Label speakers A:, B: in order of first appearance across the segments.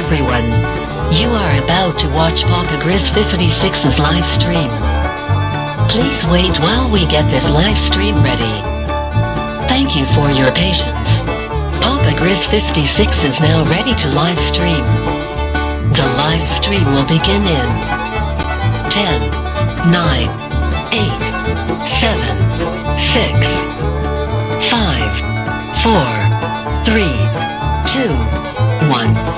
A: everyone. You are about to watch Papa Grizz 56's live stream. Please wait while we get this live stream ready. Thank you for your patience. Papa Grizz 56 is now ready to live stream. The live stream will begin in 10, 9, 8, 7, 6, 5, 4, 3, 2, 1.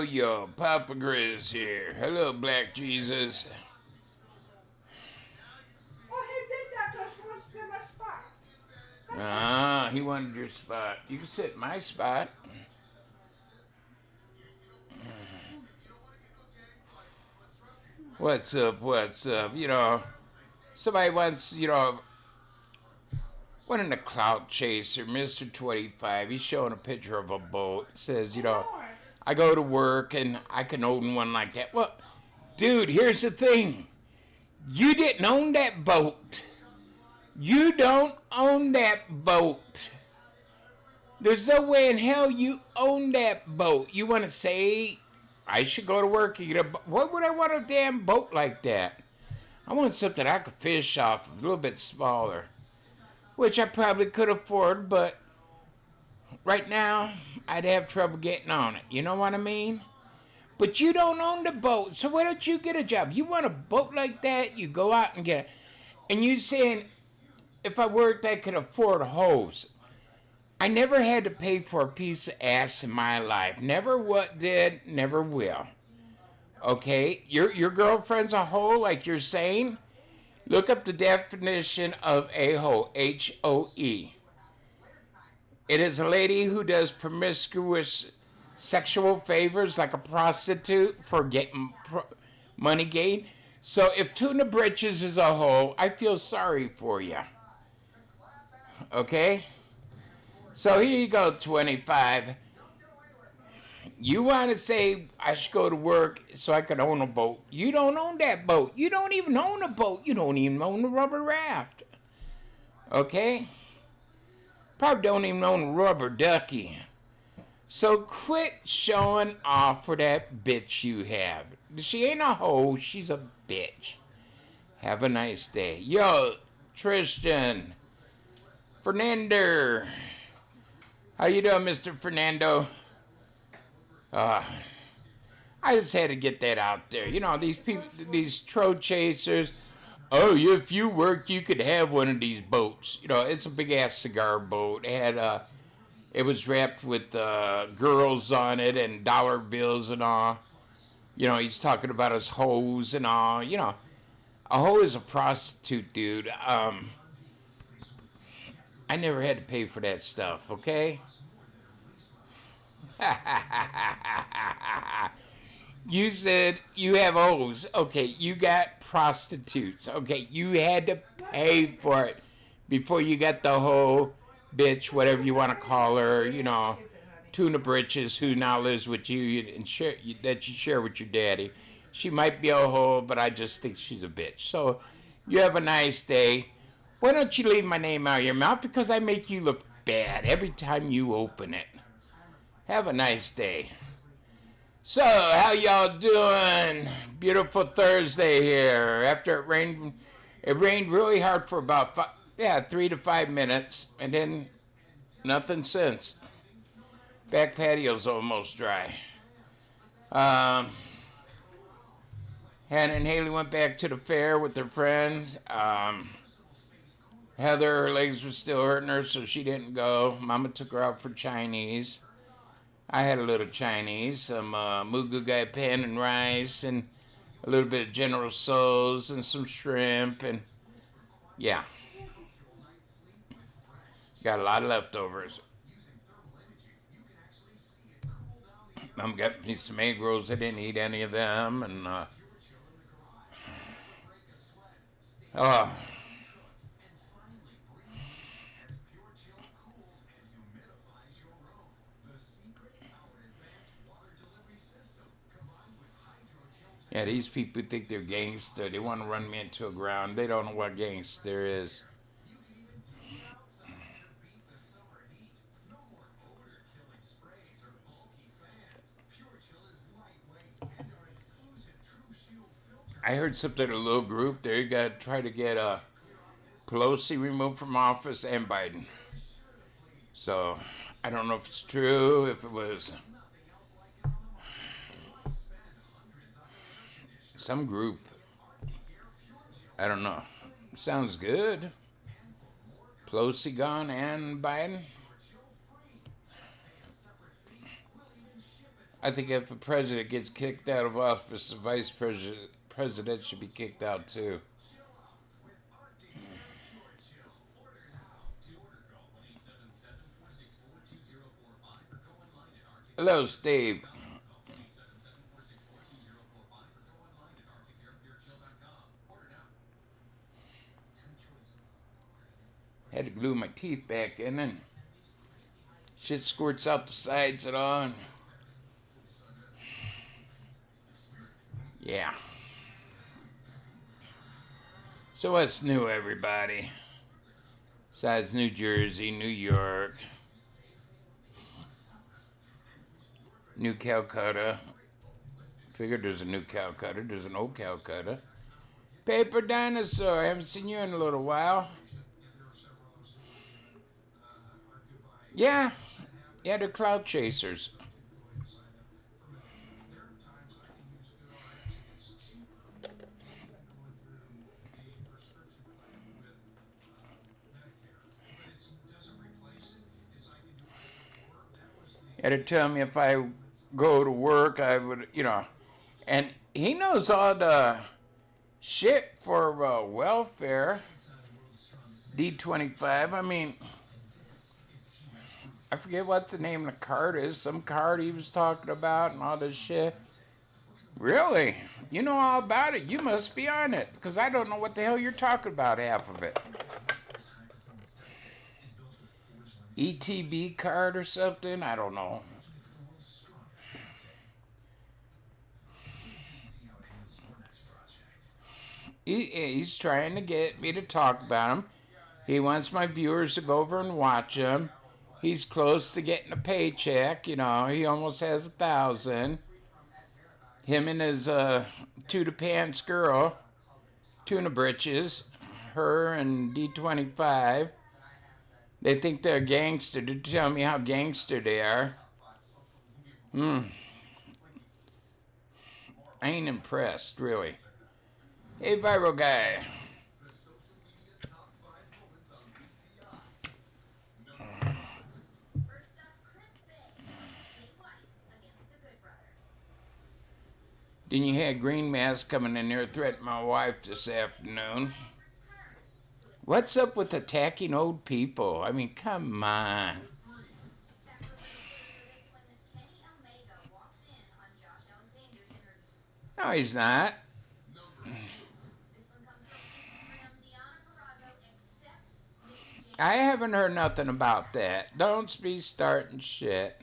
B: Yo, Papa Grizz here. Hello, Black Jesus.
C: Oh, he did that because he wants to get my spot.
B: He wanted your spot. You can sit in my spot. What's up? You know, somebody wants, one in the clout chaser, Mr. 25, he's showing a picture of a boat. It says, I go to work and I can own one like that. Well, dude, here's the thing. You didn't own that boat. You don't own that boat. There's no way in hell you own that boat. You want to say, I should go to work and get a boat. What would I want a damn boat like that? I want something I could fish off of, a little bit smaller. Which I probably could afford, but right now, I'd have trouble getting on it. You know what I mean? But you don't own the boat, so why don't you get a job? You want a boat like that, you go out and get it. And you saying, if I worked, I could afford a hose. I never had to pay for a piece of ass in my life. Never what did, never will. Okay? Your girlfriend's a hoe, like you're saying? Look up the definition of a hoe, H-O-E. It is a lady who does promiscuous sexual favors like a prostitute for getting money gain. So if Tuna Britches is a hoe, I feel sorry for you. Okay? So here you go, 25. You want to say I should go to work so I can own a boat. You don't own that boat. You don't even own a boat. You don't even own a rubber raft. Okay? Probably don't even own a rubber ducky. So quit showing off for that bitch you have. She ain't a hoe. She's a bitch. Have a nice day. Yo, Tristan. Fernando. How you doing, Mr. Fernando? I just had to get that out there. You know, these people, these troll chasers. Oh, if you work, you could have one of these boats. You know, it's a big ass cigar boat. It was wrapped with girls on it and dollar bills and all. You know, he's talking about his hoes and all. You know, a hoe is a prostitute, dude. I never had to pay for that stuff. Okay. You said you have hoes. Okay, you got prostitutes. Okay, you had to pay for it before you got the hoe, bitch, whatever you want to call her, you know, Tuna Britches, who now lives with you and that you share with your daddy. She might be a hoe, but I just think she's a bitch. So you have a nice day. Why don't you leave my name out of your mouth? Because I make you look bad every time you open it. Have a nice day. So, how y'all doing? Beautiful Thursday here. After it rained really hard for about 3 to 5 minutes, and then nothing since. Back patio's almost dry. Hannah and Haley went back to the fair with their friends. Heather, her legs were still hurting her, so she didn't go. Mama took her out for Chinese. I had a little Chinese, some mugu gai pan and rice, and a little bit of General Tso's and some shrimp, and yeah. Got a lot of leftovers. Mom got me some egg rolls. I didn't eat any of them, and yeah, these people think they're gangster. They want to run me into a ground. They don't know what gangster is. I heard something, a little group there, you got to try to get Pelosi removed from office and Biden. So, I don't know if it's true, if it was some group. I don't know. Sounds good. Pelosi gone and Biden. I think if the president gets kicked out of office, the vice president should be kicked out too. Hello, Steve. Had to glue my teeth back in and shit squirts out the sides and all. Yeah. So what's new, everybody? Besides New Jersey, New York, New Calcutta. Figured there's a new Calcutta. There's an old Calcutta. Paper Dinosaur. I haven't seen you in a little while. Yeah. Yeah, they're cloud chasers. Had to tell me if I go to work, I would, and he knows all the shit for welfare. D25. I mean, I forget what the name of the card is. Some card he was talking about and all this shit. Really? You know all about it. You must be on it. Because I don't know what the hell you're talking about, half of it. ETB card or something? I don't know. He's trying to get me to talk about him. He wants my viewers to go over and watch him. He's close to getting a paycheck, He almost has 1,000. Him and his Tuna Pants girl, Tuna Britches, her and D25. They think they're gangster. To tell me how gangster they are. I ain't impressed, really. Hey, viral guy. Then you had Green Mask coming in there threatening my wife this afternoon. What's up with attacking old people? I mean, come on. No, he's not. I haven't heard nothing about that. Don't be starting shit.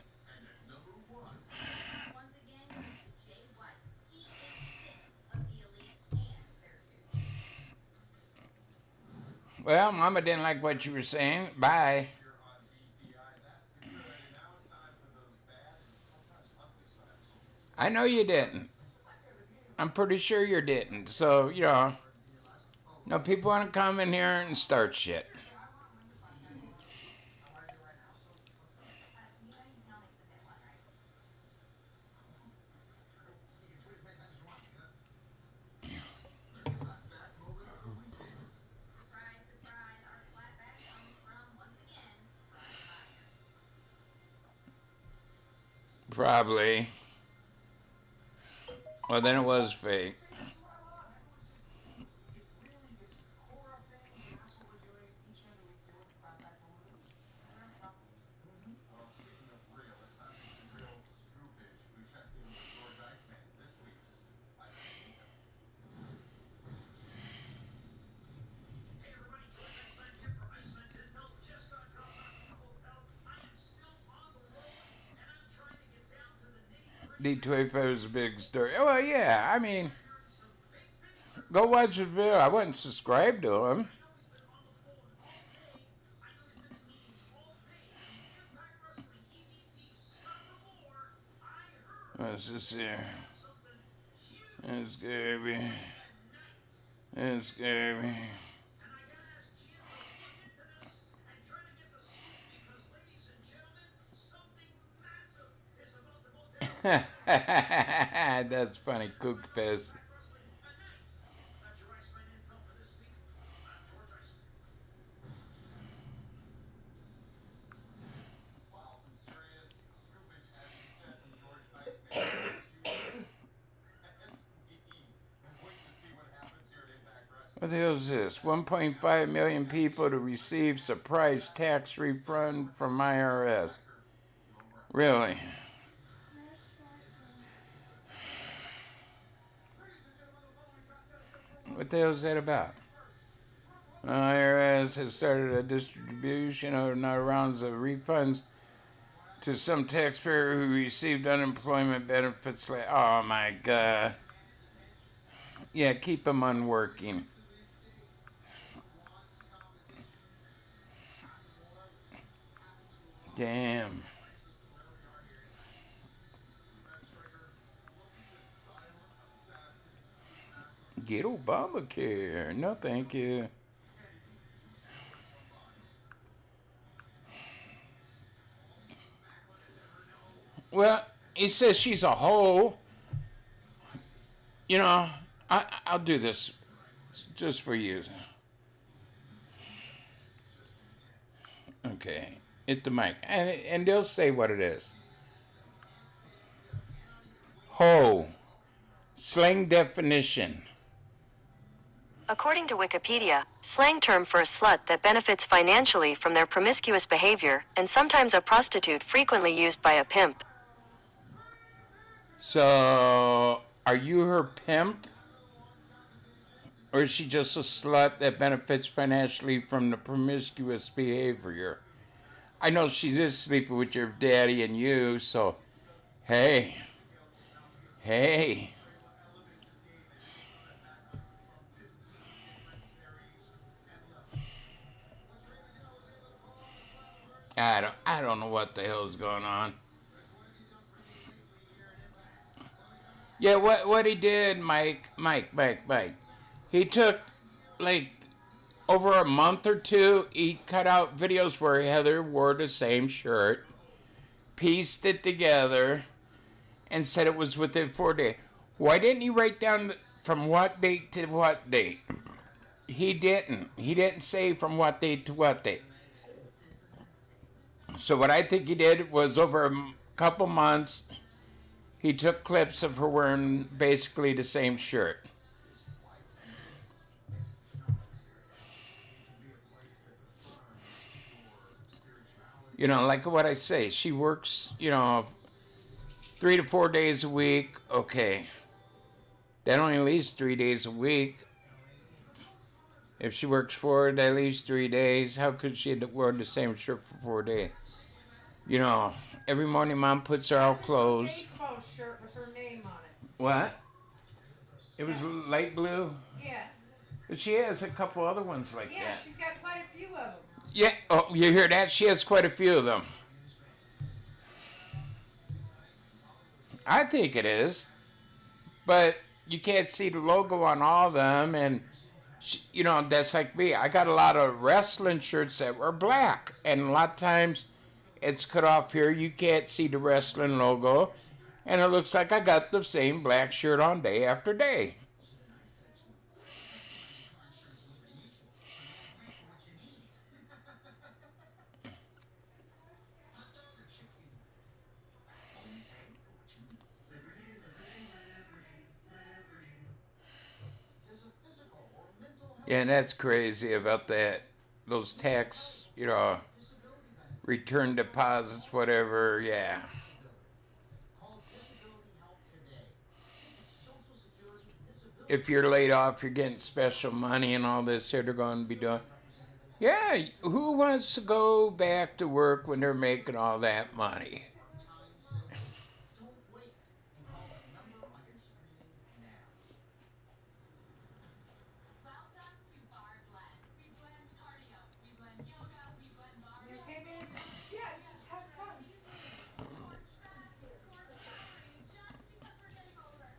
B: Well, Mama didn't like what you were saying. Bye. I know you didn't. I'm pretty sure you didn't. So, people want to come in here and start shit. Probably. Well, then it was fake. D25 is a big story. Well, yeah, I mean, go watch the video. I wouldn't subscribe to him. Let's just see. It's gonna be. It's scary. That's funny, Kook Fest. What the hell is this? 1.5 million people to receive surprise tax refund from IRS. Really? What the hell is that about? IRS has started a distribution of another rounds of refunds to some taxpayer who received unemployment benefits. Oh my God. Yeah, keep them unworking. Damn. Get Obamacare. No, thank you. Well, he says she's a hoe. You know, I'll do this just for you. Okay, hit the mic. And they'll say what it is. Hoe. Slang definition.
D: According to Wikipedia, slang term for a slut that benefits financially from their promiscuous behavior, and sometimes a prostitute frequently used by a pimp.
B: So, are you her pimp? Or is she just a slut that benefits financially from the promiscuous behavior? I know she is sleeping with your daddy and you, so hey. I don't know what the hell's going on. Yeah, what he did, Mike. He took like over a month or two. He cut out videos where Heather wore the same shirt, pieced it together, and said it was within 4 days. Why didn't he write down from what date to what date? He didn't. He didn't say from what date to what date. So what I think he did was over a couple months, he took clips of her wearing basically the same shirt. You know, like what I say, she works, 3 to 4 days a week. Okay. That only leaves 3 days a week. If she works 4, that leaves 3 days. How could she wear the same shirt for 4 days? You know, every morning Mom puts her out clothes.
C: Baseball shirt with her name on it.
B: What? It was light blue?
C: Yeah.
B: But she has a couple other ones like
C: Yeah,
B: that.
C: she's got quite a few of them.
B: Yeah, oh, you hear that? She has quite a few of them. I think it is. But you can't see the logo on all of them, and, that's like me. I got a lot of wrestling shirts that were black, and a lot of times it's cut off here. You can't see the wrestling logo, and it looks like I got the same black shirt on day after day. Yeah, and that's crazy about that. Those tax, return deposits, whatever, yeah. If you're laid off, you're getting special money and all this here they're going to be doing. Yeah, who wants to go back to work when they're making all that money?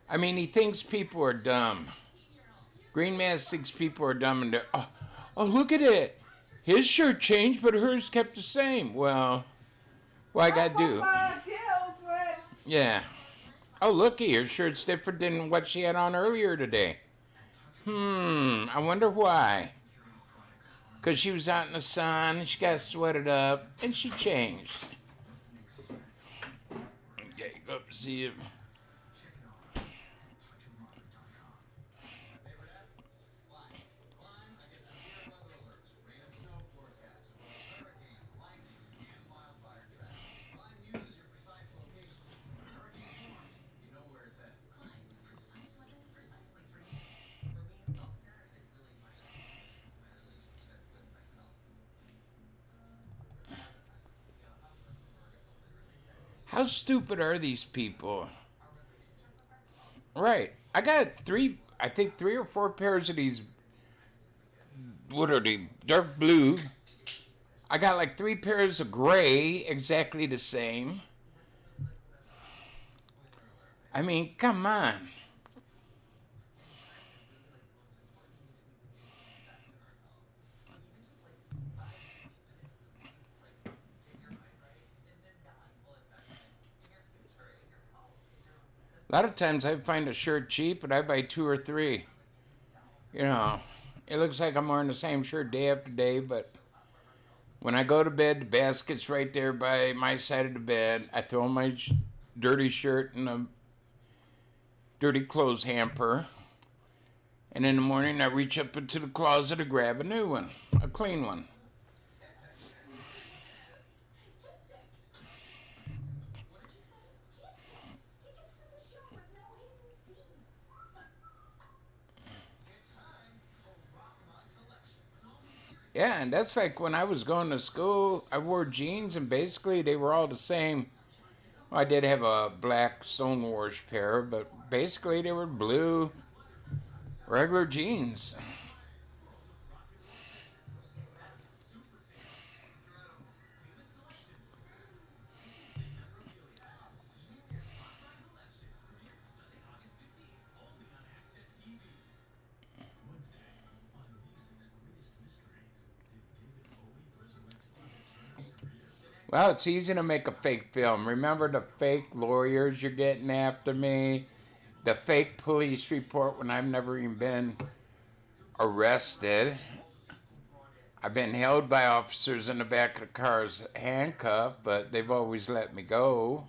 B: I mean, he thinks people are dumb. Green mask 6 people are dumb and oh, look at it. His shirt changed, but hers kept the same. Well, what I gotta do? Yeah. Oh, looky, her shirt's different than what she had on earlier today. I wonder why. Because she was out in the sun, she got sweated up, and she changed. Okay, go up and see if... How stupid are these people? Right. I got three or four pairs of these. What are they? Dark blue. I got like 3 pairs of gray, exactly the same. I mean, come on. A lot of times I find a shirt cheap, but I buy 2 or 3. You know, it looks like I'm wearing the same shirt day after day, but when I go to bed, the basket's right there by my side of the bed. I throw my dirty shirt in a dirty clothes hamper. And in the morning, I reach up into the closet to grab a new one, a clean one. Yeah, and that's like when I was going to school, I wore jeans, and basically they were all the same. Well, I did have a black Stonewash pair, but basically they were blue, regular jeans. Well, it's easy to make a fake film. Remember the fake lawyers you're getting after me? The fake police report when I've never even been arrested. I've been held by officers in the back of the cars handcuffed, but they've always let me go.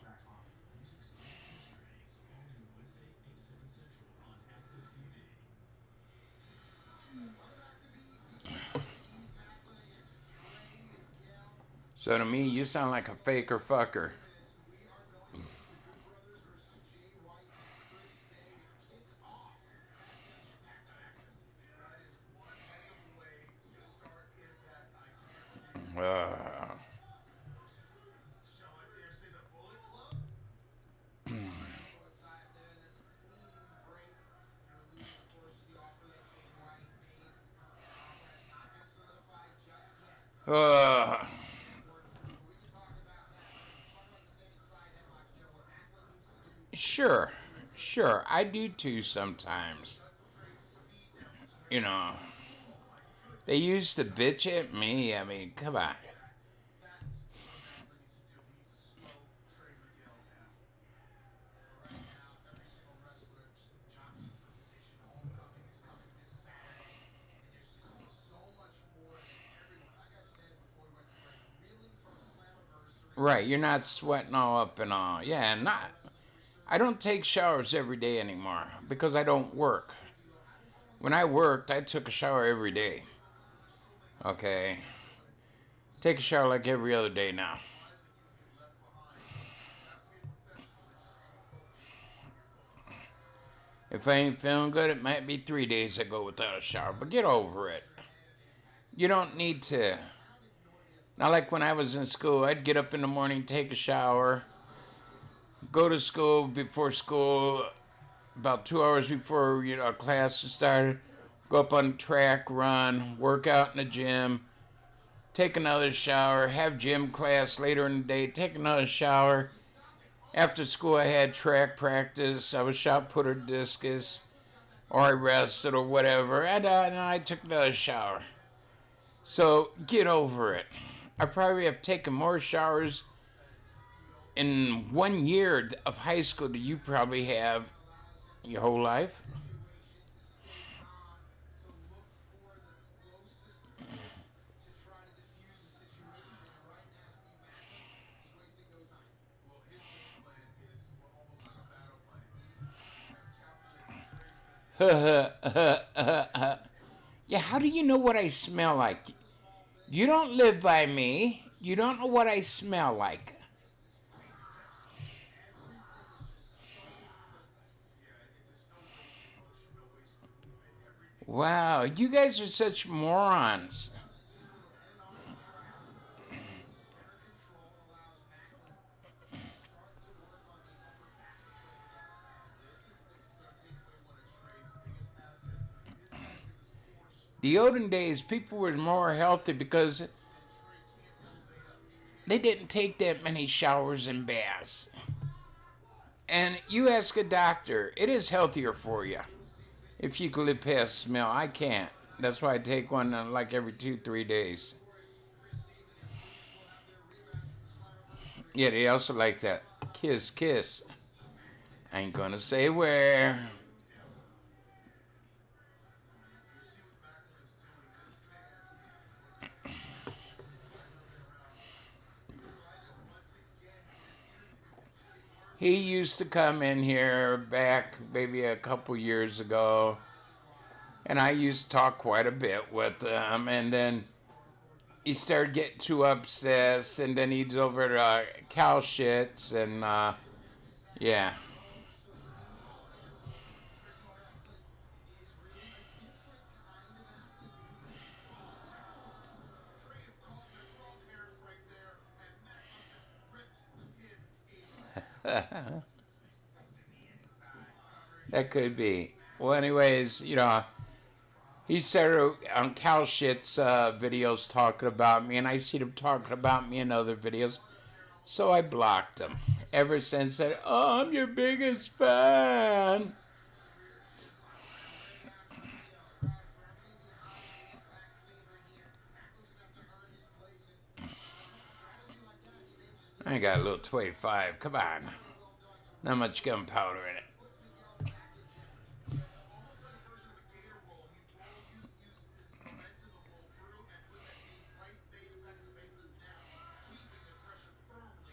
B: So to me, you sound like a faker fucker. Sure, I do too sometimes. You know, they used to bitch at me. I mean, come on. Right, you're not sweating all up and all. Yeah, not. I don't take showers every day anymore because I don't work. When I worked, I took a shower every day. Okay. Take a shower like every other day now. If I ain't feeling good, it might be 3 days I go without a shower, but get over it. You don't need to. Not like when I was in school, I'd get up in the morning, take a shower, go to school before school, about 2 hours before class started, go up on the track, run, work out in the gym, take another shower, have gym class later in the day, take another shower. After school, I had track practice. I was shot putter discus. or I rested or whatever, and I took another shower. So get over it. I probably have taken more showers in 1 year of high school than you probably have your whole life. Yeah, how do you know what I smell like? You don't live by me. You don't know what I smell like. Wow, you guys are such morons. The olden days, people were more healthy because they didn't take that many showers and baths. And you ask a doctor, it is healthier for you if you can live past smell. I can't. That's why I take one like every 2-3 days. Yeah, they also like that kiss, kiss. I ain't gonna say where. He used to come in here back maybe a couple years ago, and I used to talk quite a bit with him, and then he started getting too obsessed, and then he's over to cow shits, and yeah. That could be. Well, anyways, he started on cow shits videos talking about me, and I seen him talking about me in other videos, so I blocked him. Ever since that, oh, I'm your biggest fan. I got a little 25. Come on. Not much gunpowder in it.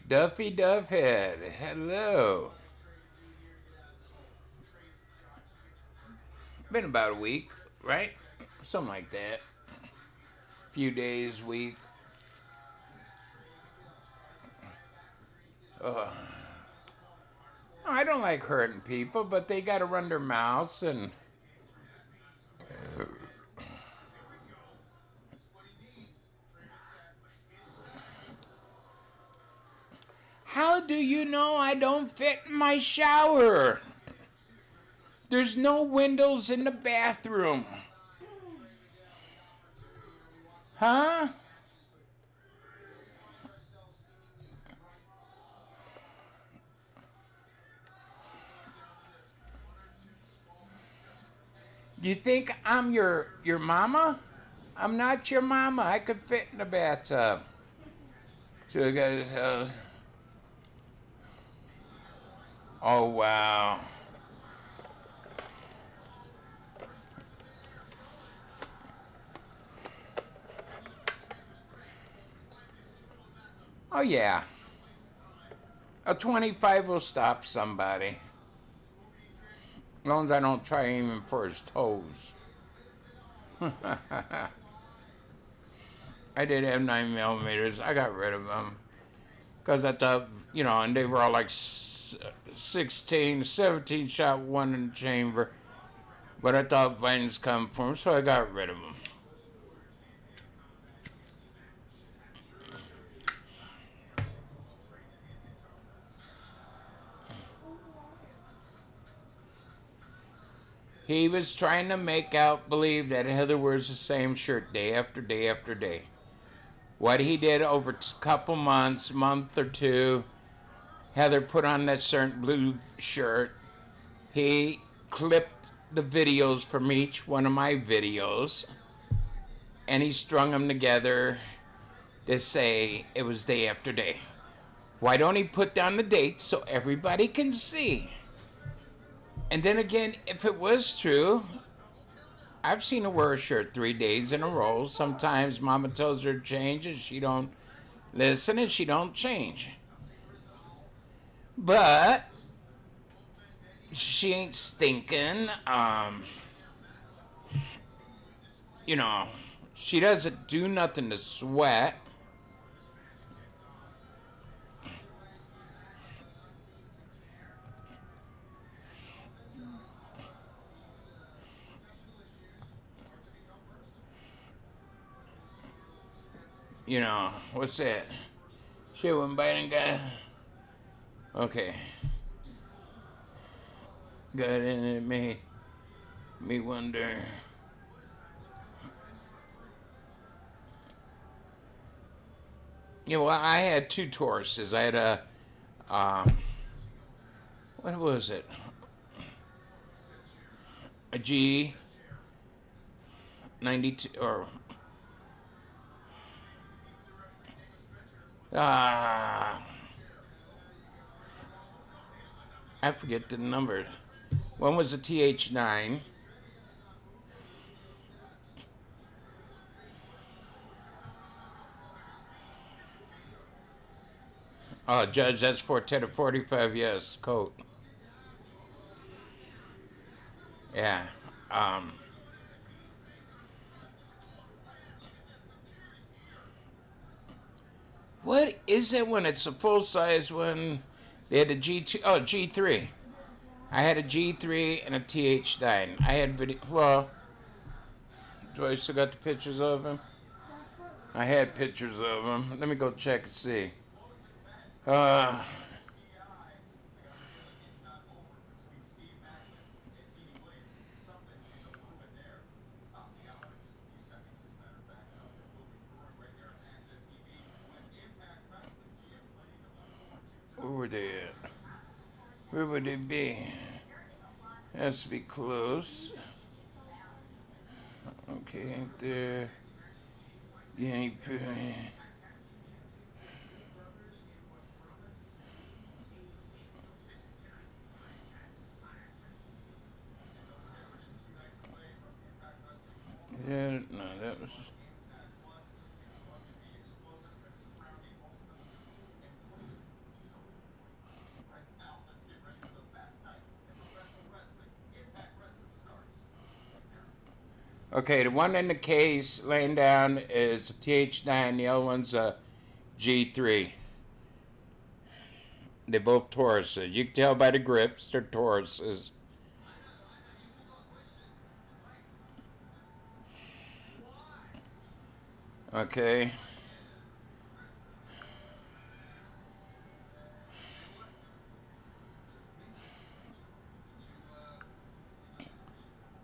B: Duffy Duffhead, hello. Been about a week, right? Something like that. Few days, week. I don't like hurting people, but they gotta run their mouths and... How do you know I don't fit in my shower? There's no windows in the bathroom. Huh? Do you think I'm your mama? I'm not your mama. I could fit in the bathtub. So you guys, oh wow. Oh yeah. A 25 will stop somebody. As long as I don't try aiming for his toes. I did have 9mm. I got rid of them. Because I thought, and they were all like 16, 17 shot, one in the chamber. But I thought Biden's come for him, so I got rid of them. He was trying to make out believe that Heather wears the same shirt day after day after day. What he did over a couple months, month or two, Heather put on that certain blue shirt. He clipped the videos from each one of my videos, and he strung them together to say it was day after day. Why don't he put down the dates so everybody can see? And then again, if it was true, I've seen her wear a shirt 3 days in a row. Sometimes Mama tells her to change and she don't listen and she don't change. But she ain't stinking. You know, she doesn't do nothing to sweat. You know, what's that? Shit, when Biden got... Okay. Got in it made me wonder... Yeah, well, I had two Tauruses. I had a... what was it? A G92, or... I forget the number. One was a TH9. Oh, Judge, that's 410 to 45, yes, coat. Yeah. What is it when it's a full-size one? They had a G2, oh, G3. I had a G3 and a TH9. I had video, well, do I still got the pictures of him? I had pictures of him. Let me go check and see. Where were they at? Where would they be? Has to be close. Okay, there. Guinea pig. Yeah, no, that was... Okay, the one in the case laying down is a TH9, the other one's a G3. They're both Tauruses. You can tell by the grips, they're Tauruses. Okay.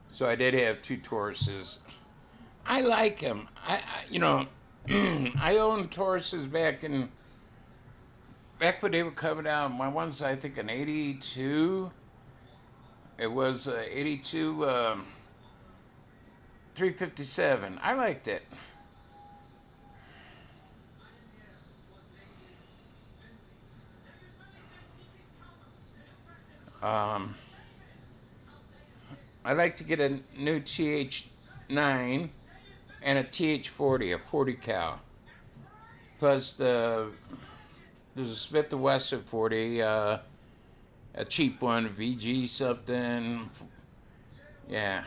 B: So I did have two Tauruses. I like them. You know, I owned Tauruses back when they were coming out. My one's, I think, an 82. It was 82 357. I liked it. I'd like to get a new TH9 and a TH40, a 40 cal. Plus there's a Smith & Wesson 40, a cheap one, VG something. Yeah.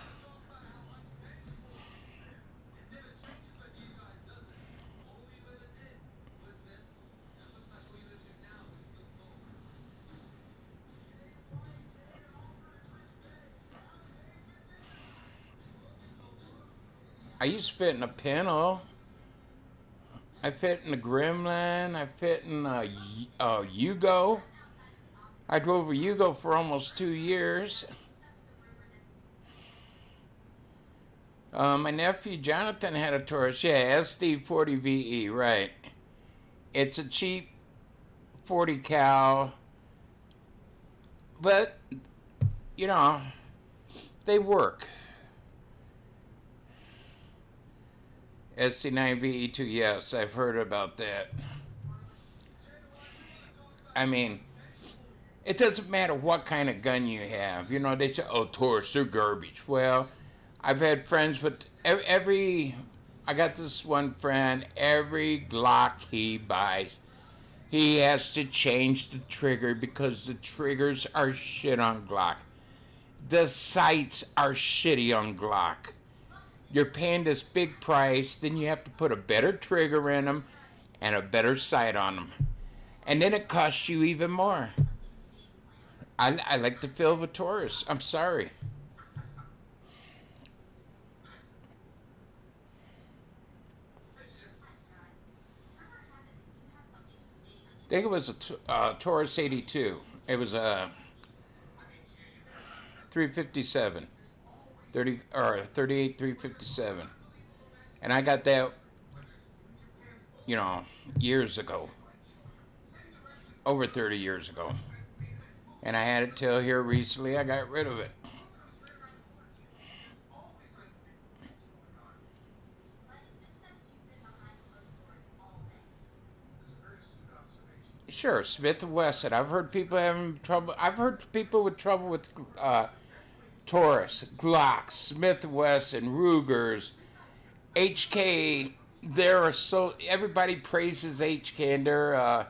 B: I used to fit in a Pinto. I fit in a Gremlin. I fit in a Yugo. I drove a Yugo for almost 2 years. My nephew Jonathan had a Taurus. Yeah, SD40VE, right. It's a cheap 40 cal. But, you know, They work. SC9VE2, yes, I've heard about that. I mean, it doesn't matter what kind of gun you have. You know, they say, oh, Taurus, they're garbage. Well, I've had friends with I got this one friend, every Glock he buys, he has to change the trigger because the triggers are shit on Glock. The sights are shitty on Glock. You're paying this big price, then you have to put a better trigger in them and a better sight on them. And then it costs you even more. I like the feel of a Taurus. I'm sorry. I think it was a Taurus 82. It was a 357. 38 357. And I got that, years ago. Over 30 years ago. And I had it till here recently. I got rid of it. Sure, Smith & Wesson. I've heard people having trouble. I've heard people with trouble with Taurus, Glocks, Smith & Wesson, Rugers, HK. Everybody praises HK, and they're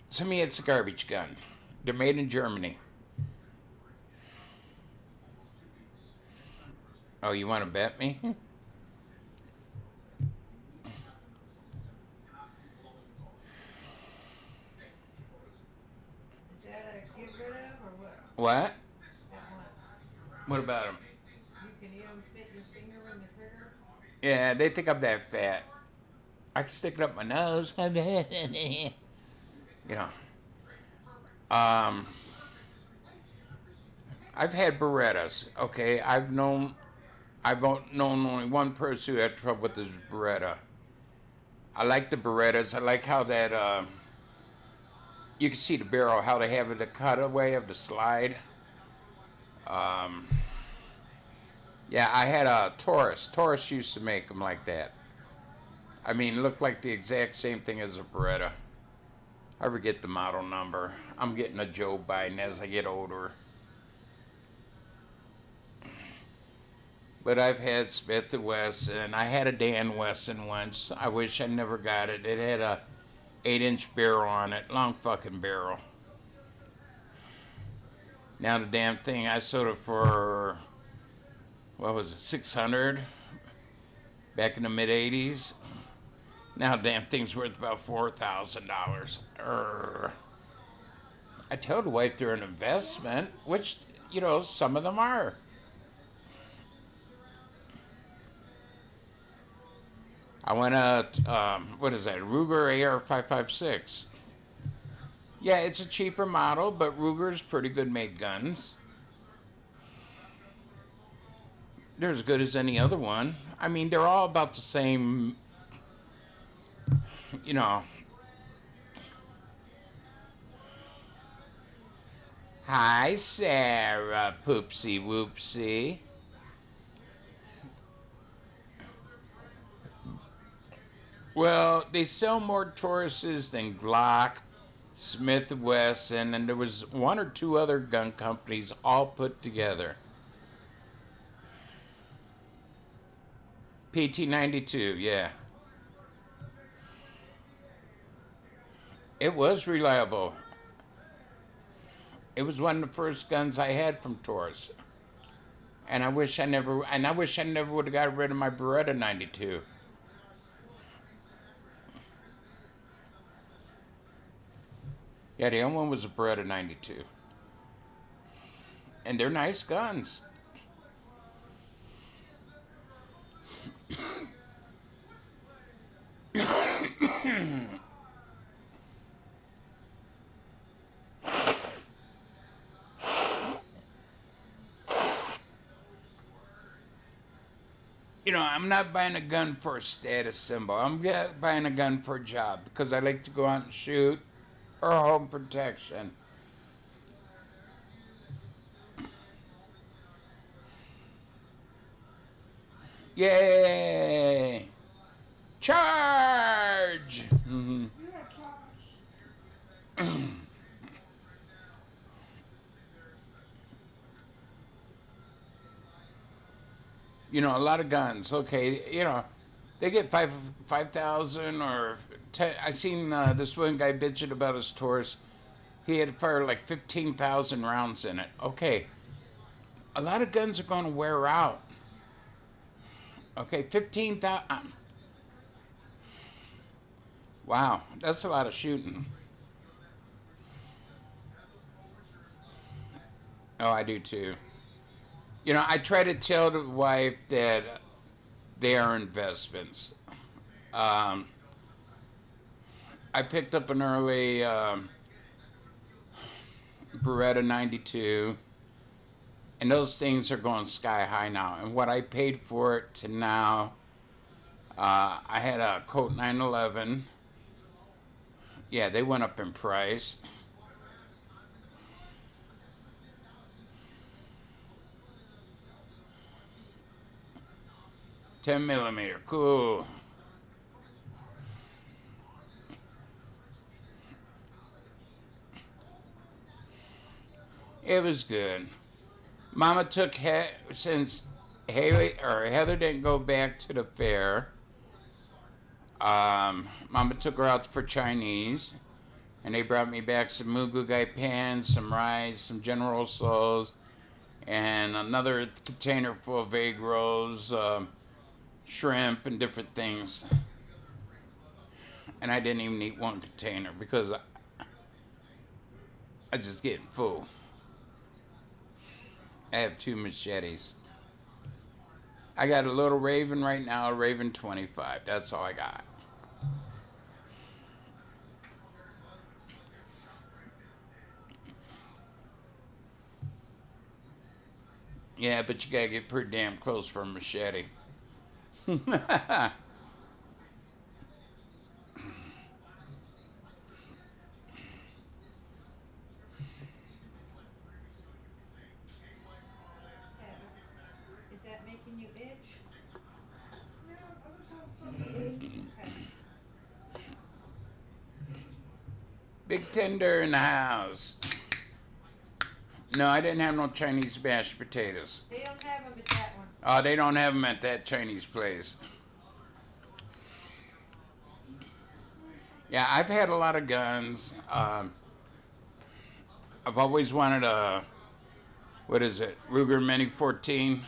B: to me it's a garbage gun. They're made in Germany. Oh, you want to bet me? What? What about them?
C: You can even fit your finger in the trigger.
B: Yeah, they think I'm that fat. I can stick it up my nose. I've had Berettas. Okay, I've known only one person who had trouble with this Beretta. I like the Berettas. I like how that you can see the barrel, how they have the cutaway of the slide. Yeah, I had a Taurus. Taurus used to make them like that. I mean, looked like the exact same thing as a Beretta. I forget the model number. I'm getting a Joe Biden as I get older. But I've had Smith & Wesson. I had a Dan Wesson once. I wish I never got it. It had a 8-inch barrel on it. Long fucking barrel. Now the damn thing, I sold it for, what was it, 600 back in the mid-80s. Now the damn thing's worth about $4,000. I told the wife they're an investment, which, some of them are. I went what is that, Ruger AR-556. Yeah, it's a cheaper model, but Ruger's pretty good made guns. They're as good as any other one. I mean, they're all about the same, Hi, Sarah, poopsie whoopsie. Well, they sell more Tauruses than Glock, Smith & Wesson, and there was one or two other gun companies all put together. PT-92, yeah. It was reliable. It was one of the first guns I had from Taurus. And I wish I never would have got rid of my Beretta 92. Yeah, the other one was a Beretta 92. And they're nice guns. I'm not buying a gun for a status symbol. I'm buying a gun for a job because I like to go out and shoot or home protection. Yay! Charge! Mm-hmm.
C: You're a charge.
B: You know, a lot of guns. Okay, you know, they get 5,000 or 10. I seen this one guy bitching about his Taurus. He had fired like 15,000 rounds in it. Okay, a lot of guns are going to wear out. Okay, 15,000. Wow, that's a lot of shooting. Oh, I do too. You know, I try to tell the wife that they are investments. I picked up an early Beretta 92, and those things are going sky high now. And what I paid for it to now, I had a Colt 911. Yeah, they went up in price. $10mm, cool. It was good. Mama took since Haley or Heather didn't go back to the fair. Mama took her out for Chinese, and they brought me back some Mugu Gai pans, some rice, some General Tso's, and another container full of egg rolls, shrimp, and different things. And I didn't even eat one container because I just getting full. I have 2 machetes. I got a little Raven right now, a Raven 25. That's all I got. Yeah, but you gotta get pretty damn close for a machete.
E: Is that making you itch?
B: Big Tender in the house. No, I didn't have no Chinese mashed potatoes.
E: They don't have them at that one.
B: Oh, they don't have them at that Chinese place. Yeah, I've had a lot of guns. I've always wanted a, what is it, Ruger Mini 14.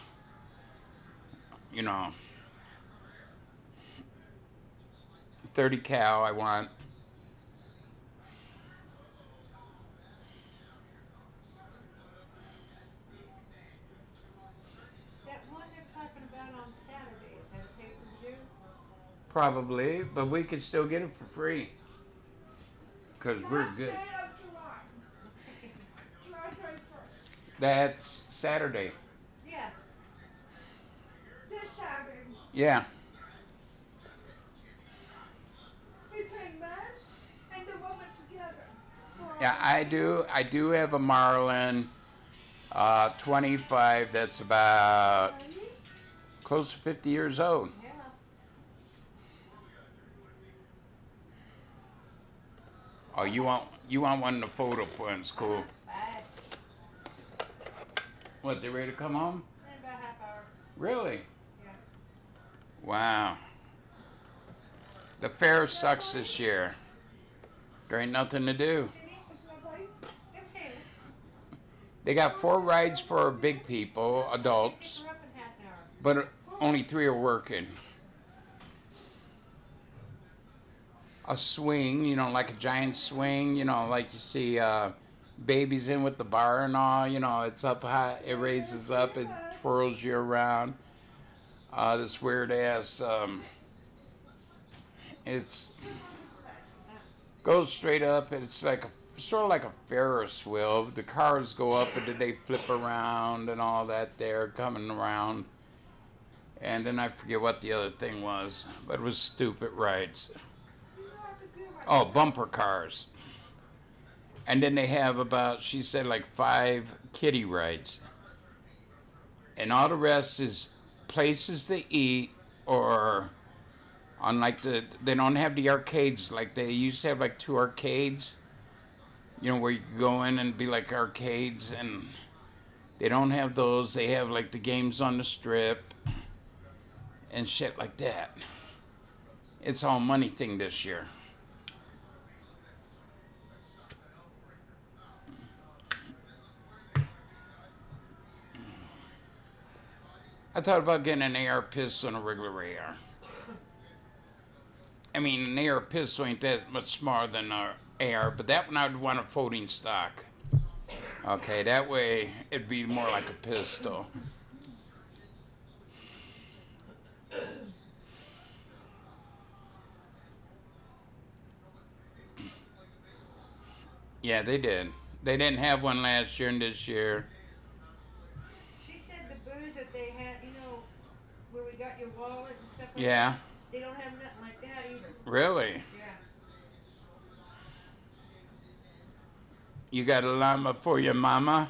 B: You know, 30 cal I want.
E: That one they're talking about on Saturday, is that okay for you?
B: Probably, but we could still get it for free. Because we're
C: Last
B: good.
C: day of July. July 31st.
B: That's Saturday.
E: Yeah.
C: This Saturday.
B: Yeah.
C: Between men and the women together. For
B: Yeah, I do have a Marlin 25 that's about close to 50 years old.
E: Yeah.
B: Oh, you want one of the photo points, cool.
E: Bye.
B: What, they ready to come home?
E: In about a half hour.
B: Really?
E: Yeah.
B: Wow. The fair sucks this year. There ain't nothing to do.
E: It's here.
B: They got 4 rides for big people, adults,
E: Pick her up in half an hour.
B: but only 3 are working. A swing, you know, like a giant swing, you know, like you see babies in with the bar and all, you know, it's up high, it raises up, it twirls you around. This weird ass, it's goes straight up, it's like sort of like a Ferris wheel. The cars go up and then they flip around and all that there, coming around. And then I forget what the other thing was, but it was stupid rides. Oh, bumper cars. And then they have about, she said, like 5 kiddie rides. And all the rest is places to eat, or on like they don't have the arcades like they used to have, like 2 arcades, you know, where you could go in and be like arcades, and they don't have those. They have like the games on the strip and shit like that. It's all money thing this year. I thought about getting an AR pistol and a regular AR. I mean, an AR pistol ain't that much smaller than an AR, but that one I would want a folding stock. Okay, that way it'd be more like a pistol. Yeah, they did. They didn't have one last year and this year.
E: She said the booze that they had, you know, where we got your wallet and stuff like
B: Yeah,
E: that, they don't have nothing like that either.
B: really?
E: Yeah.
B: You got a llama for your mama?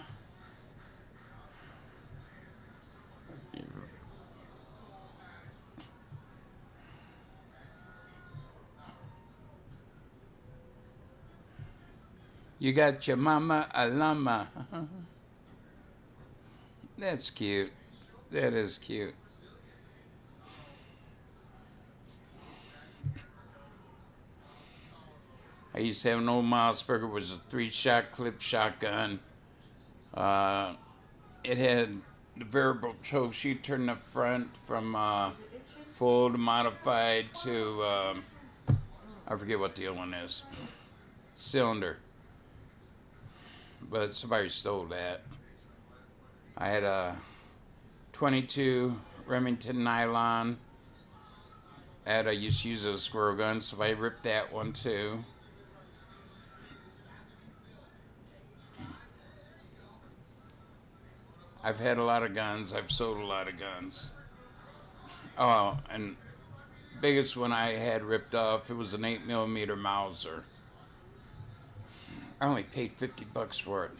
B: You got your mama a llama. That's cute. That is cute. I used to have an old Mossberger. It was a 3-shot clip shotgun. It had the variable choke. She turned the front from full to modified to I forget what the other one is. Cylinder. But somebody stole that. I had a 22 Remington nylon. I used to use a squirrel gun, so I ripped that one too. I've had a lot of guns. I've sold a lot of guns. Oh, and biggest one I had ripped off, it was an 8mm Mauser. I only paid $50 for it.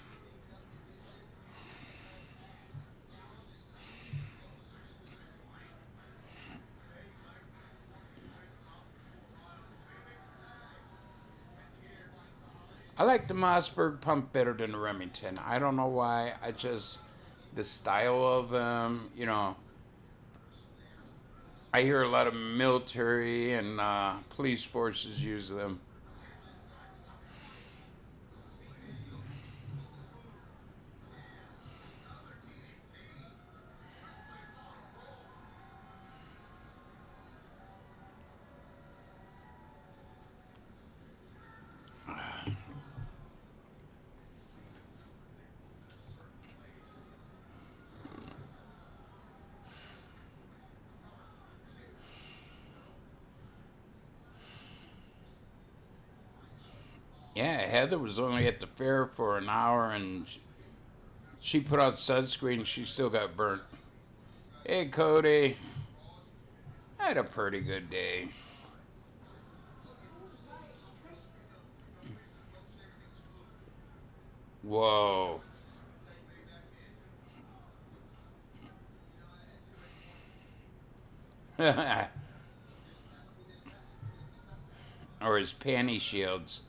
B: I like the Mossberg pump better than the Remington. I don't know why. I just, the style of them, you know. I hear a lot of military and police forces use them. Yeah, Heather was only at the fair for an hour, and she put out sunscreen. She still got burnt. Hey, Cody. I had a pretty good day. Whoa. Or his panty shields.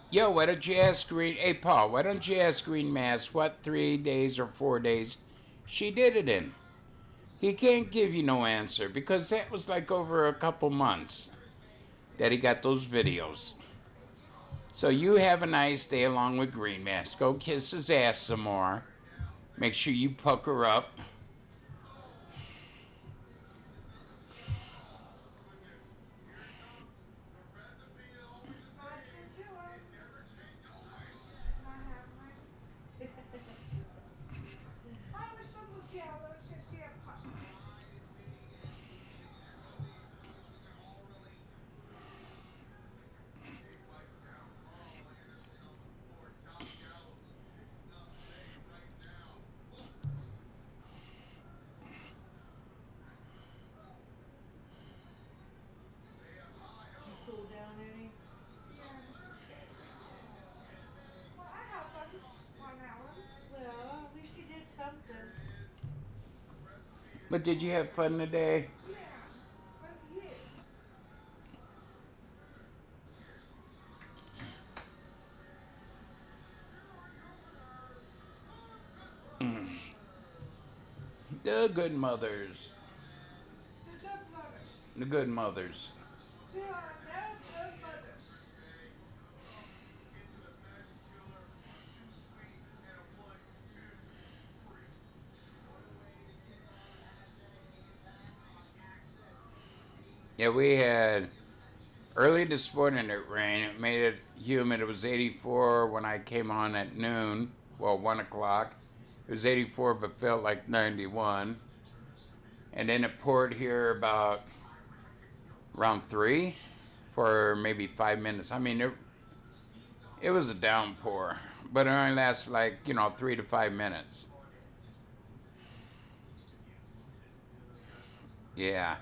B: Yo, why don't you ask Green... Hey, Paul, why don't you ask Green Mask what 3 days or 4 days she did it in? He can't give you no answer because that was like over a couple months that he got those videos. So you have a nice day along with Green Mask. Go kiss his ass some more. Make sure you pucker up. But did you have fun today?
C: Yeah, but yeah.
B: The good mothers.
C: The good mothers.
B: The good mothers.
C: There are no good mothers.
B: Yeah, we had early this morning it rained. It made it humid. It was 84 when I came on at noon. Well, 1 o'clock. It was 84 but felt like 91. And then it poured here about around 3 for maybe 5 minutes. I mean, it was a downpour, but it only lasted like, 3 to 5 minutes. Yeah.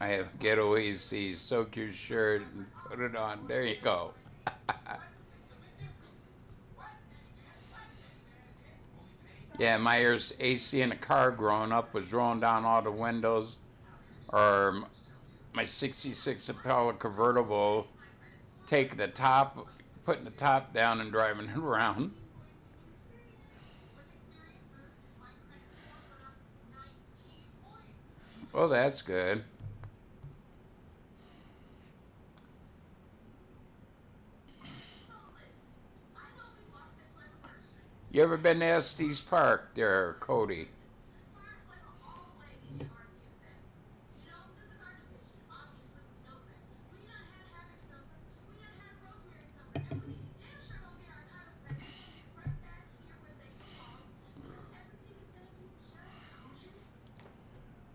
B: I have Ghetto AC. Soak your shirt and put it on. There you go. Yeah, my AC in the car growing up was rolling down all the windows, or my 66 Impala convertible, taking the top, putting the top down and driving it around. Well, that's good. You ever been to Estes Park there, Cody?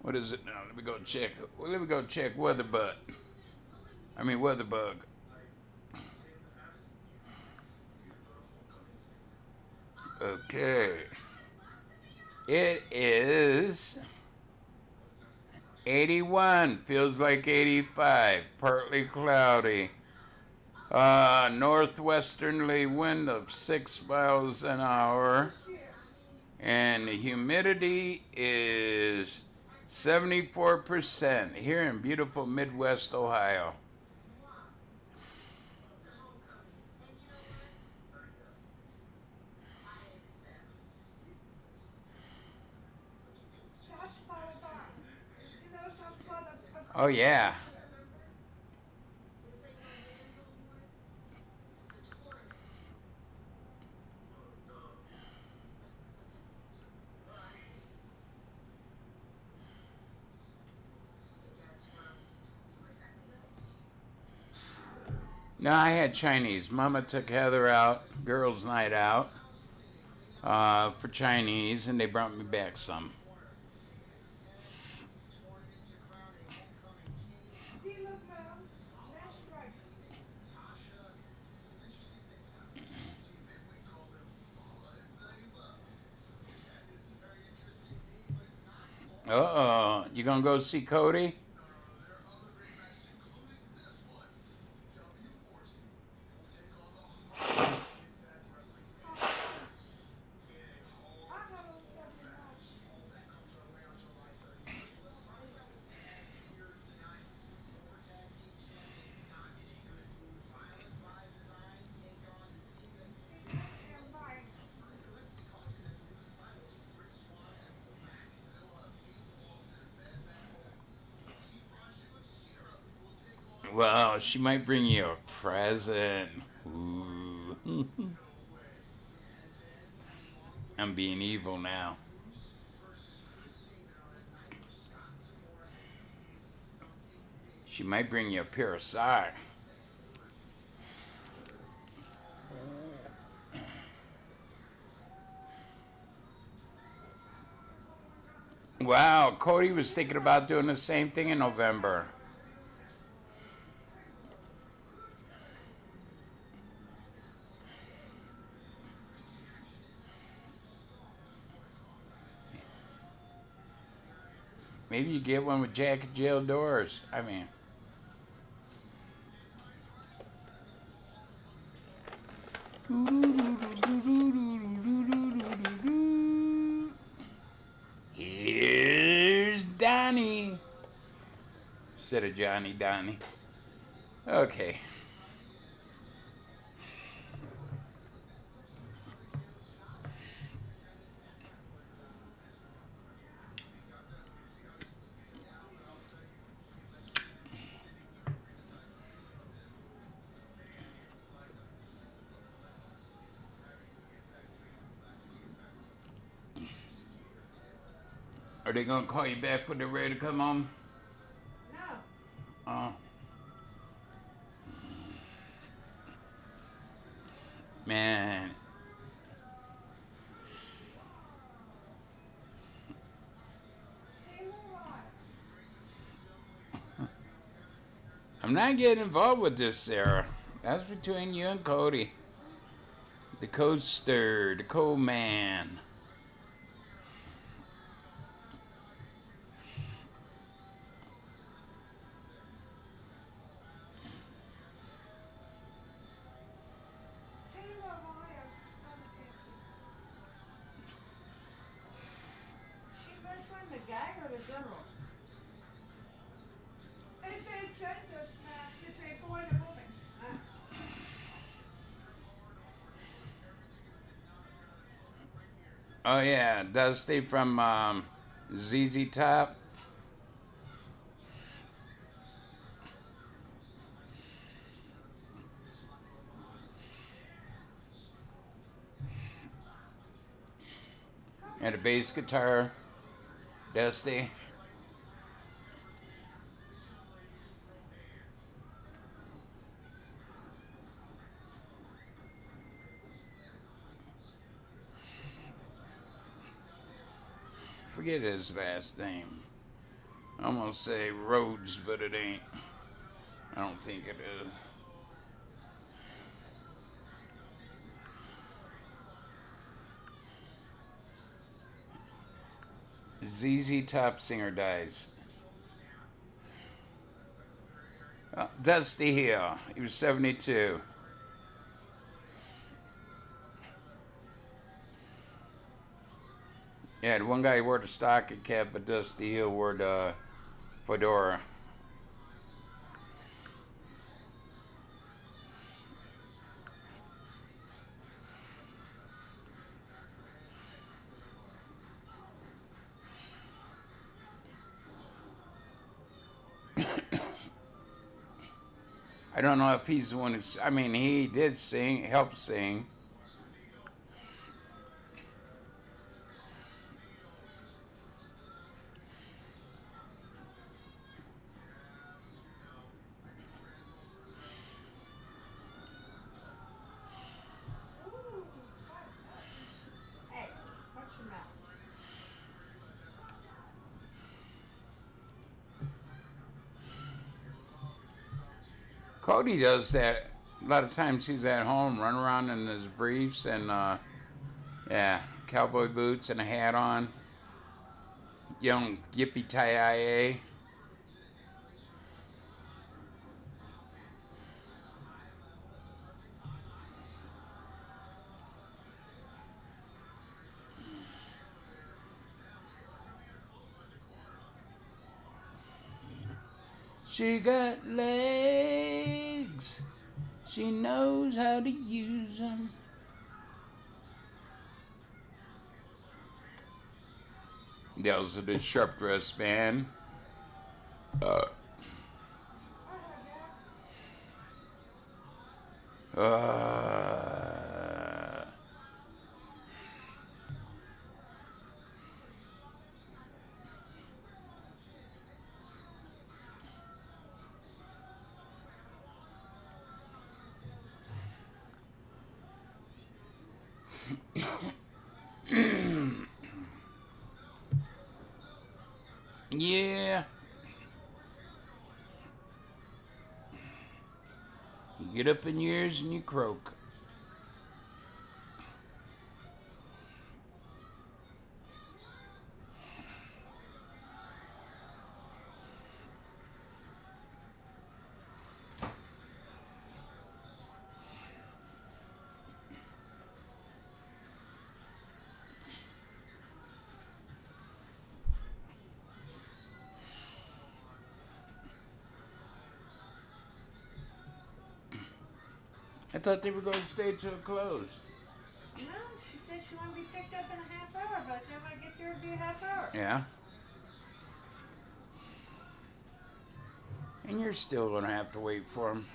B: What is it now? Let me go check. Well, let me go check Weatherbug. Weatherbug. Okay. It is 81. Feels like 85. Partly cloudy. Northwesterly wind of 6 miles an hour. And the humidity is 74% here in beautiful Midwest Ohio.
C: That's part of that. You know, that's part of
B: Oh, yeah. No, I had Chinese. Mama took Heather out, girls' night out, for Chinese, and they brought me back some.
C: dealer now. That's right.
B: Uh-oh. You gonna go see Cody?
C: I got a fucking house. And mine.
B: Well, she might bring you a present. Ooh. I'm being evil now. She might bring you a pair of socks. Wow, Cody was thinking about doing the same thing in November. Maybe you get one with Jack and Jill doors. Here's Donnie. Instead of Johnny, Donnie. Okay. Are they gonna call you back when they're ready to come home?
E: No.
B: Oh. Man. I'm not getting involved with this, Sarah. That's between you and Cody. The coaster, the co-man.
C: Taylor Myers,
E: She wrestling the guy or the girl?
C: it's a gender smash. It's a boy and a woman.
B: Oh yeah, Dusty from ZZ Top. And a bass guitar, Dusty. Forget his last name. I almost say Rhodes, but it ain't. I don't think it is. ZZ Top singer dies. Dusty Hill. He was 72. Yeah, the one guy wore the stocking cap, but Dusty Hill wore the fedora. I don't know if he's the one who's, I mean, he did sing, help sing.
E: Hey, watch your mouth.
B: Cody does that. A lot of times he's at home, run around in his briefs and, yeah, cowboy boots and a hat on. Young yippee-tie-yi-yay. She got legs. She knows how to use them. Yells at the sharp dressed man. Yeah. You get up in years and you croak. I thought they were going to stay till it closed.
E: No, she said she wanted to be picked up in a half hour. By the time I get there, it'll be a half hour.
B: Yeah. And you're still going to have to wait for them.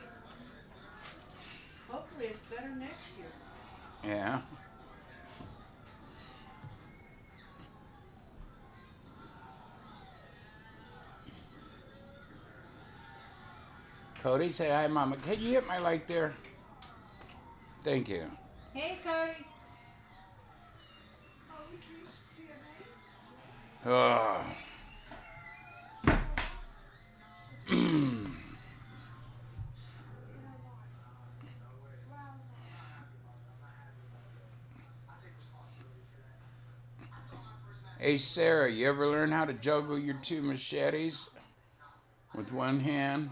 E: Hopefully it's better next year.
B: Yeah. Cody said, hi, Mama. Can you hit my light there? Thank you.
E: Hey, Cody.
C: Oh, we just TNA.
B: Oh. Hey, Sarah, you ever learn how to juggle your two machetes with one hand?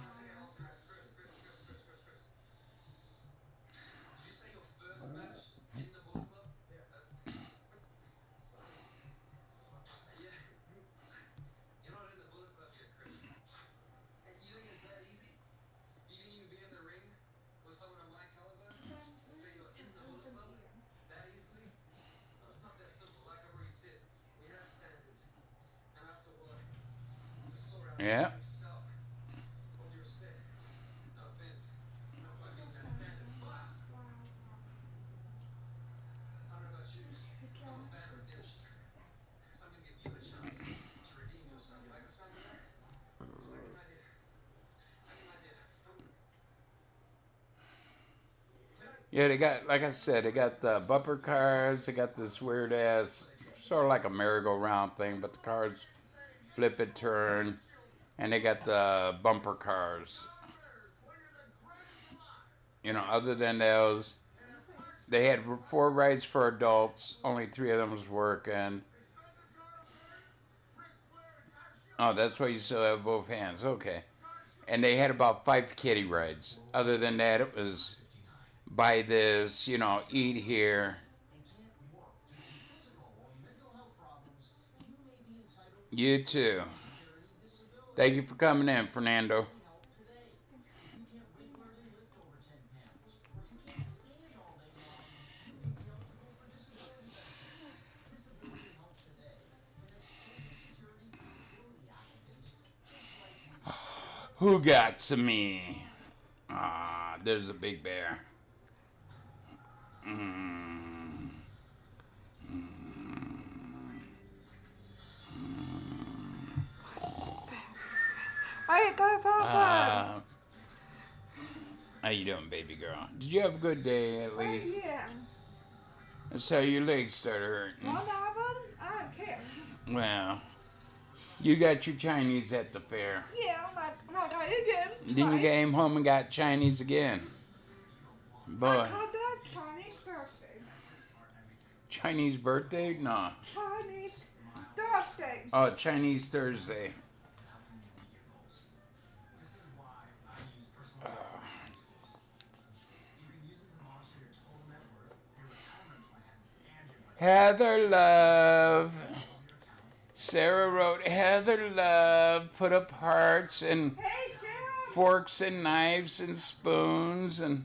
B: Yeah. Yeah, they got, like I said, they got the bumper cars. They got this weird ass, sort of like a merry-go-round thing, but the cars flip and turn. And they got the bumper cars. You know, other than those, they had 4 rides for adults. Only 3 of them was working. Oh, that's why you still have both hands. Okay. And they had about 5 kiddie rides. Other than that, it was buy this, you know, eat here. You too. Thank you for coming in, Fernando. Who got some me? Ah, there's a big bear.
C: I got Papa.
B: How you doing, baby girl? Did you have a good day at least?
C: Yeah.
B: So your legs started hurting.
C: One of them? I don't care.
B: Well, you got your Chinese at the fair.
C: Yeah, I'm not going again.
B: Then you came home and got Chinese again.
C: I
B: Boy,
C: called that Chinese birthday.
B: Chinese birthday? No.
C: Chinese Thursday.
B: Oh, Chinese Thursday. Heather Love. Sarah wrote, Heather Love put up hearts and
C: Hey, Sarah.
B: forks and knives and spoons and...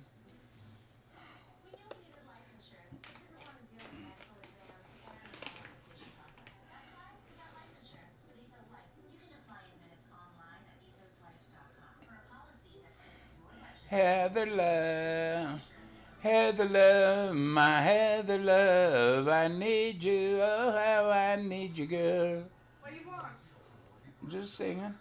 F: We knew we needed life insurance, but didn't want to deal with medical exams and the application process. That's why we got life insurance with Ethos Life. You can apply in minutes online at ethoslife.com for a policy that fits your budget.
B: Heather Love. Heather Love, my Heather Love, I need you, oh how I need you, girl.
C: What do you want?
B: Just singing.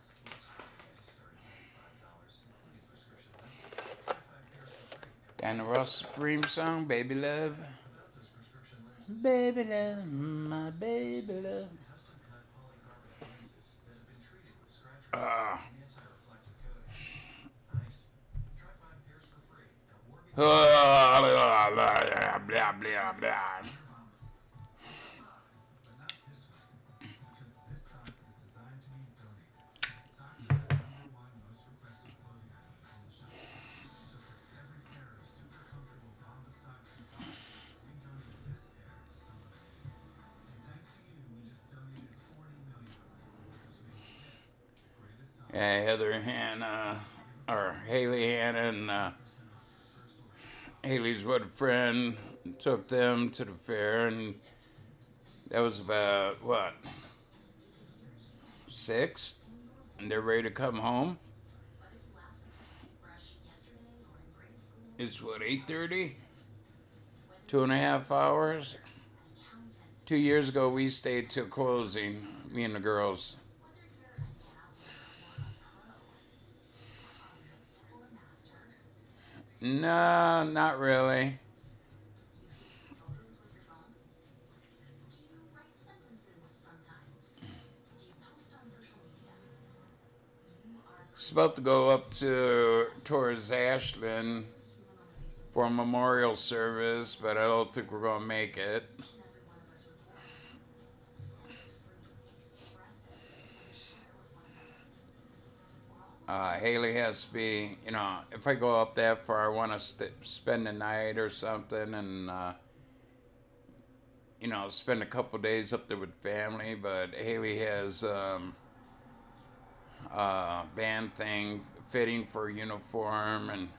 B: Diana Ross Supreme song, Baby Love. Baby Love, my baby love. Blah, blah, blah, blah. Yeah, Heather Hannah, or Haley Hannah, and Haley's with a friend, took them to the fair, and that was about, what, 6? And they're ready to come home. It's what, 8:30? 2.5 hours. 2 years ago, we stayed till closing, me and the girls. No, not really. Supposed to go up to towards Ashland for a memorial service, but I don't think we're gonna make it. Haley has to be, if I go up that far, I want to spend the night or something, and spend a couple days up there with family. But Haley has band thing, fitting for a uniform, and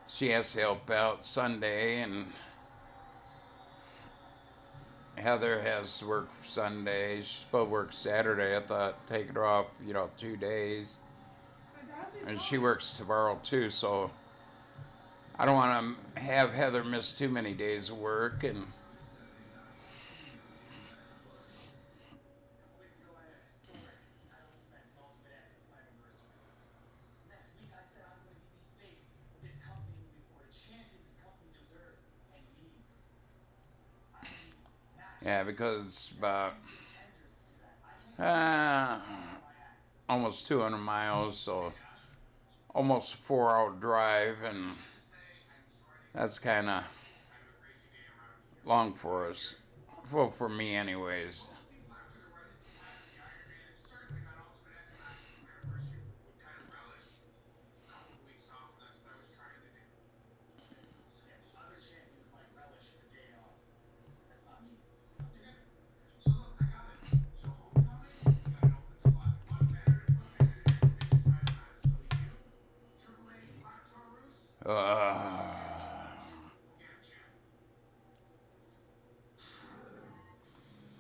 B: she has to help out Sunday, and Heather has to work Sunday. She's supposed to work Saturday. I thought taking her off, 2 days. And she works tomorrow too, so I don't want to have Heather miss too many days of work. And yeah, because it's about almost 200 miles, so almost a 4-hour drive, and that's kind of long for us. Well, for me, anyways. Uh,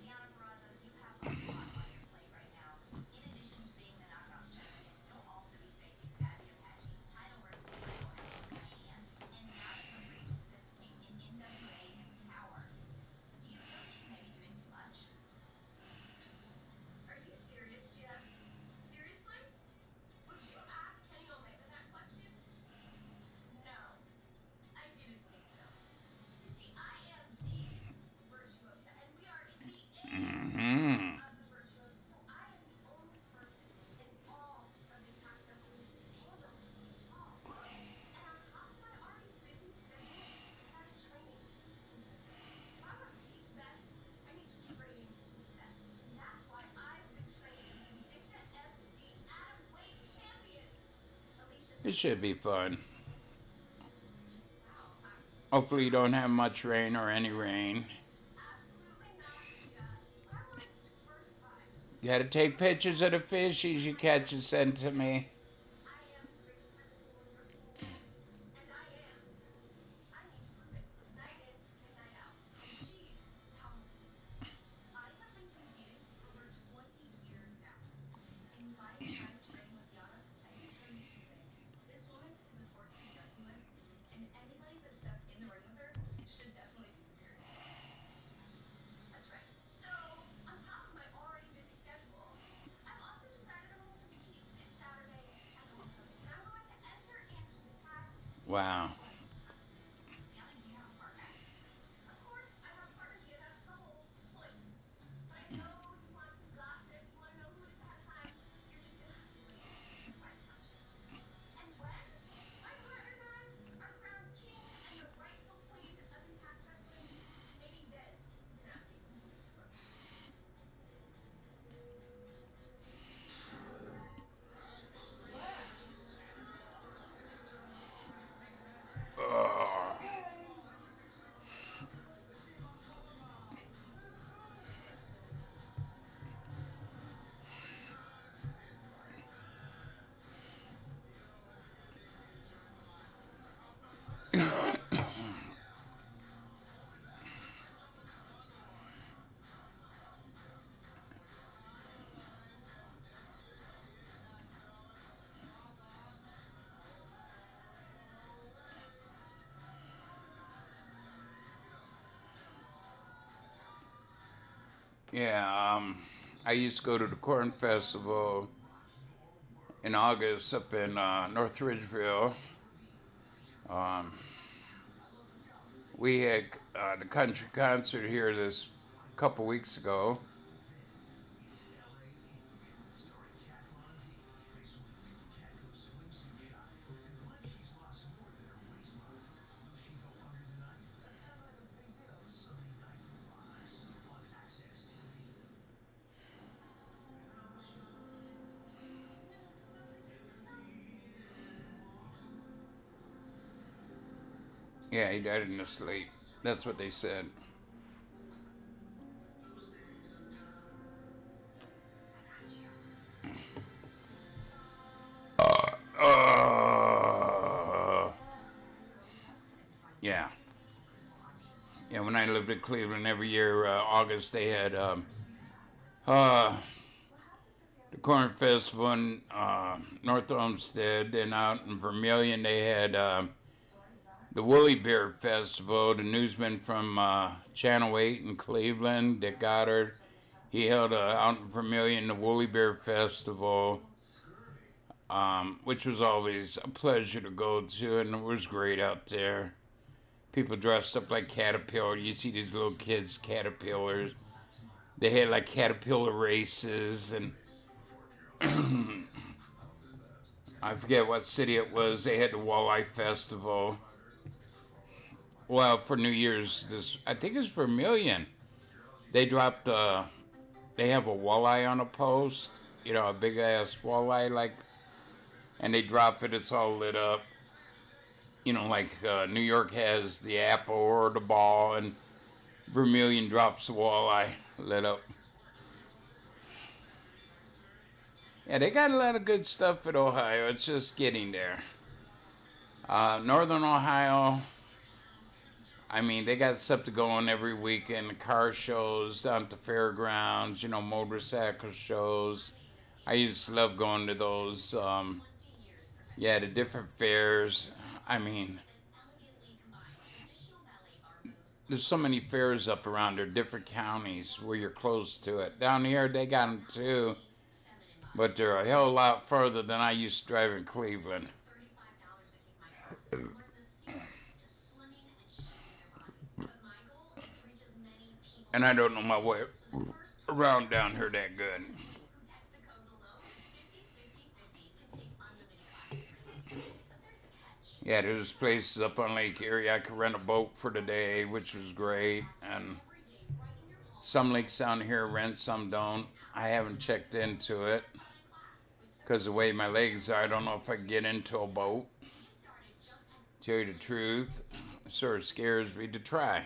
F: Deanna Purrazzo, you have a lot on your plate right now. In addition to being the Knockout champion, you'll also be facing Patty Apache, title versus title at Mania, and now you're free to participate in NWA Empower. Do you feel that you may be doing too much? Are you serious, Jeff? Seriously? Would you ask Kenny Omega that question? No, I didn't think so. You see, I am the virtuosa, and we are in the age of the virtuosa, so I am the only person in all of Impact Wrestling who can handle the talk. And on top of my already busy schedule, I have training into this. If I want to be best, I need to train best. And that's why I've been training Invicta FC Atomweight Champion, Alicia.
B: it should be fun. Hopefully, you don't have much rain or any rain.
F: Absolutely not, Gia. But I want to diversify.
B: You gotta take pictures of the fishies you catch and send to me.
F: I am the greatest technical universal, and I need to prove it night in and night out. She is how I'm living. I have been competing for over 20 years now. In my time training with Yana, I can tell you 2 things. This woman is a force to be reckoned with, and anybody that steps in the ring with her should definitely be scared. That's right. So, on top of my already busy schedule, I've also decided I'm going to compete this Saturday at the Homecoming, and I'm going to enter into the tag team
B: Wow.
F: Deanna, do you have a partner? Of course, I have a partner, Gia. That's the whole point. But I know you want some gossip. You want to know who it is ahead of time. You're just gonna have to wait and find out. And when my partner and I are crowned king and the rightful queen of Impact Wrestling, maybe then you can ask me who's which first.
B: Yeah, I used to go to the Corn Festival in August up in North Ridgeville. Um, we had the country concert here this couple weeks ago. Yeah, he died in his sleep. That's what they said. Uh, yeah. Yeah, when I lived in Cleveland, every year, August, they had uh, the Corn Festival in North Olmsted, and out in Vermilion, they had the Woolly Bear Festival. The newsman from Channel 8 in Cleveland, Dick Goddard, he held out in Vermilion the Woolly Bear Festival, which was always a pleasure to go to, and it was great out there. People dressed up like caterpillar. You see these little kids, caterpillars. They had like caterpillar races, and I forget what city it was. They had the Walleye Festival. Well, for New Year's, I think it's Vermilion. They dropped they have a walleye on a post, a big ass walleye, and they drop it. It's all lit up. Like New York has the apple or the ball, and Vermilion drops the walleye lit up. Yeah, they got a lot of good stuff at Ohio. It's just getting there. Northern Ohio, I mean, they got stuff to go on every weekend. Car shows down at the fairgrounds, motorcycle shows. I used to love going to those. The different fairs. I mean, there's so many fairs up around there, different counties where you're close to it. Down here, they got them too, but they're a hell of a lot further than I used to drive in Cleveland. And I don't know my way around down here that good. Yeah, there's places up on Lake Erie I could rent a boat for the day, which was great. And some lakes down here rent, some don't. I haven't checked into it because the way my legs are, I don't know if I can get into a boat. To tell you the truth, it sort of scares me to try.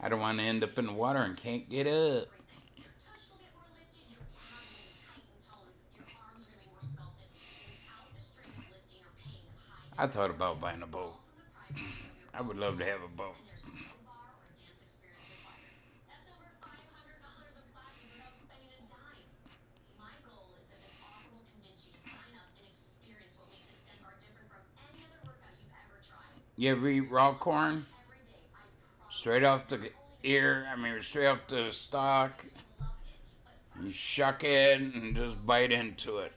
B: I don't want to end up in the water and can't get up. I thought about buying a boat. I would love to have a boat. You ever eat raw corn? Straight off the ear, straight off the stalk. You shuck it and just bite into it.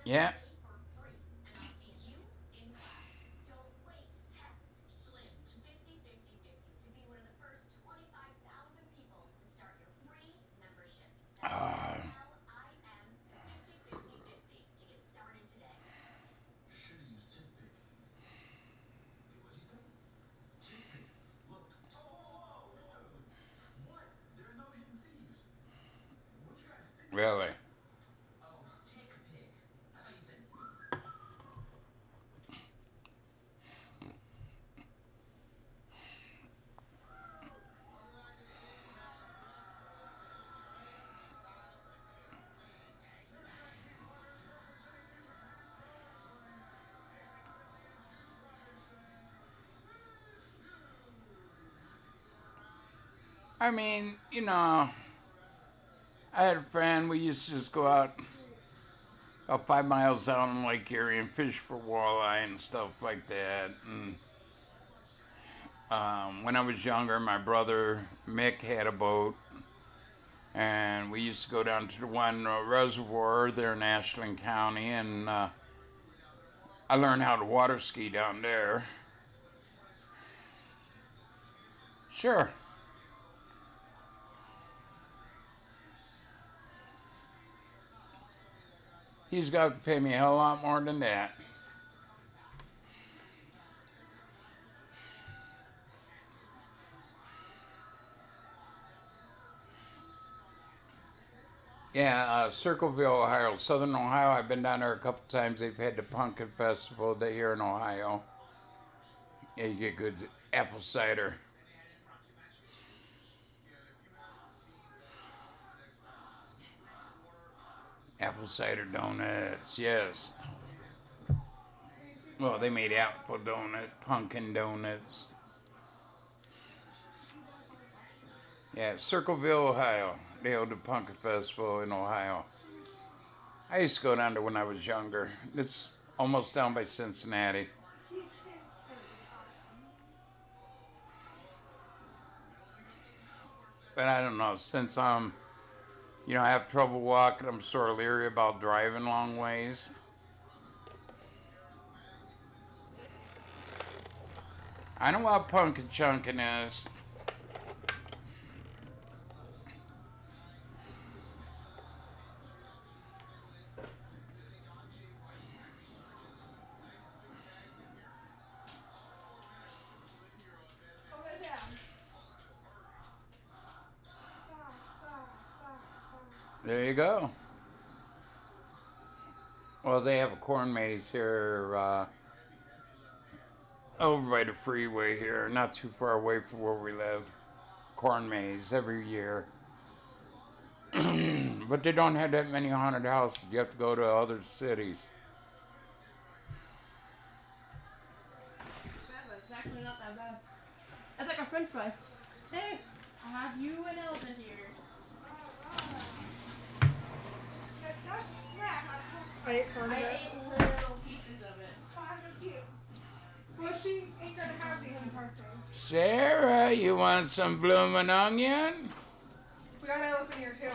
B: Yeah. Really? I had a friend, we used to just go out about 5 miles out in Lake Erie and fish for walleye and stuff like that. And when I was younger, my brother Mick had a boat, and we used to go down to the one reservoir there in Ashland County, and I learned how to water ski down there. Sure. He's got to pay me a hell of a lot more than that. Yeah, Circleville, Ohio, Southern Ohio. I've been down there a couple times. They've had the Pumpkin Festival day here in Ohio. Yeah, you get good apple cider. Apple cider donuts, yes. Well, they made apple donuts, pumpkin donuts. Yeah, Circleville, Ohio. They hold the Pumpkin Festival in Ohio. I used to go down there when I was younger. It's almost down by Cincinnati. But I don't know, since I have trouble walking, I'm sort of leery about driving long ways. I know what pumpkin chunking is. There you go. Well, they have a corn maze here over by the freeway here, not too far away from where we live. Corn maze every year. But they don't have that many haunted houses. You have to go to other cities.
G: It's actually not that bad. It's like a french fry. Hey, I'll have you an elephant here.
C: I ate part of
G: I
C: it.
G: ate little pieces of it.
C: Oh, so cute. Well, she ain't gonna have the birthday.
B: Sarah, you want some bloomin' onion?
C: We got an elephant here too.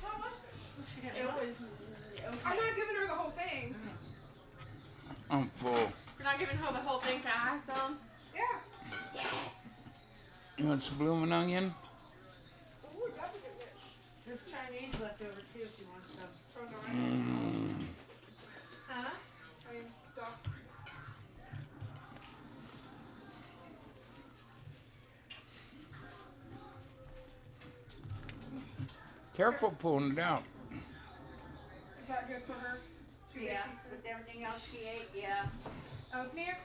C: How much?
G: It was okay.
C: I'm not giving her the whole thing.
B: I'm full.
G: You're not giving her the whole thing. Can I have some?
C: Yeah.
G: Yes.
B: You want some bloomin' onion?
C: Ooh, that was a wish.
E: There's Chinese left over too if you want some.
C: Oh, no,
E: Huh?
C: I am stuffed.
B: Careful pulling it out.
C: Is that good for her? Two big
E: Yeah.
C: pieces.
E: With everything else she ate, yeah.
C: Elephant ear?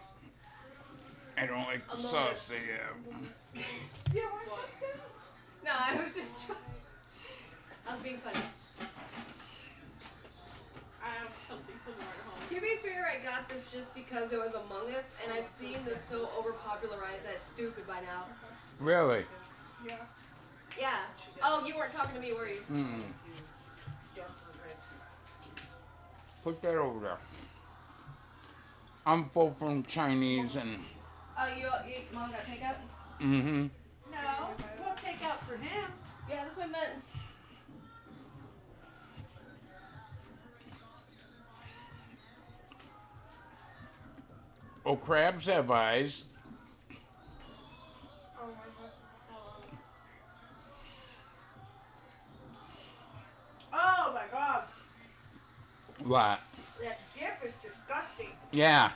B: I don't like the
G: Among
B: sauce
G: Us.
B: they have.
C: Yeah, why
G: No, I was just trying. I was being funny. I have something similar at home.
H: To be fair, I got this just because it was Among Us, and I've seen this so overpopularized that it's stupid by now.
B: Really?
C: Yeah.
H: Yeah. Oh, you weren't talking to me, were you?
B: Mm. Put that over there. I'm full from Chinese and.
H: Oh, you Mom got takeout?
B: Mm-hmm.
E: No, we'll take out for him.
H: Yeah, that's what I meant.
B: Oh, crabs have eyes.
C: Oh my god.
E: Oh my god,
B: What?
E: that dip is disgusting.
B: Yeah.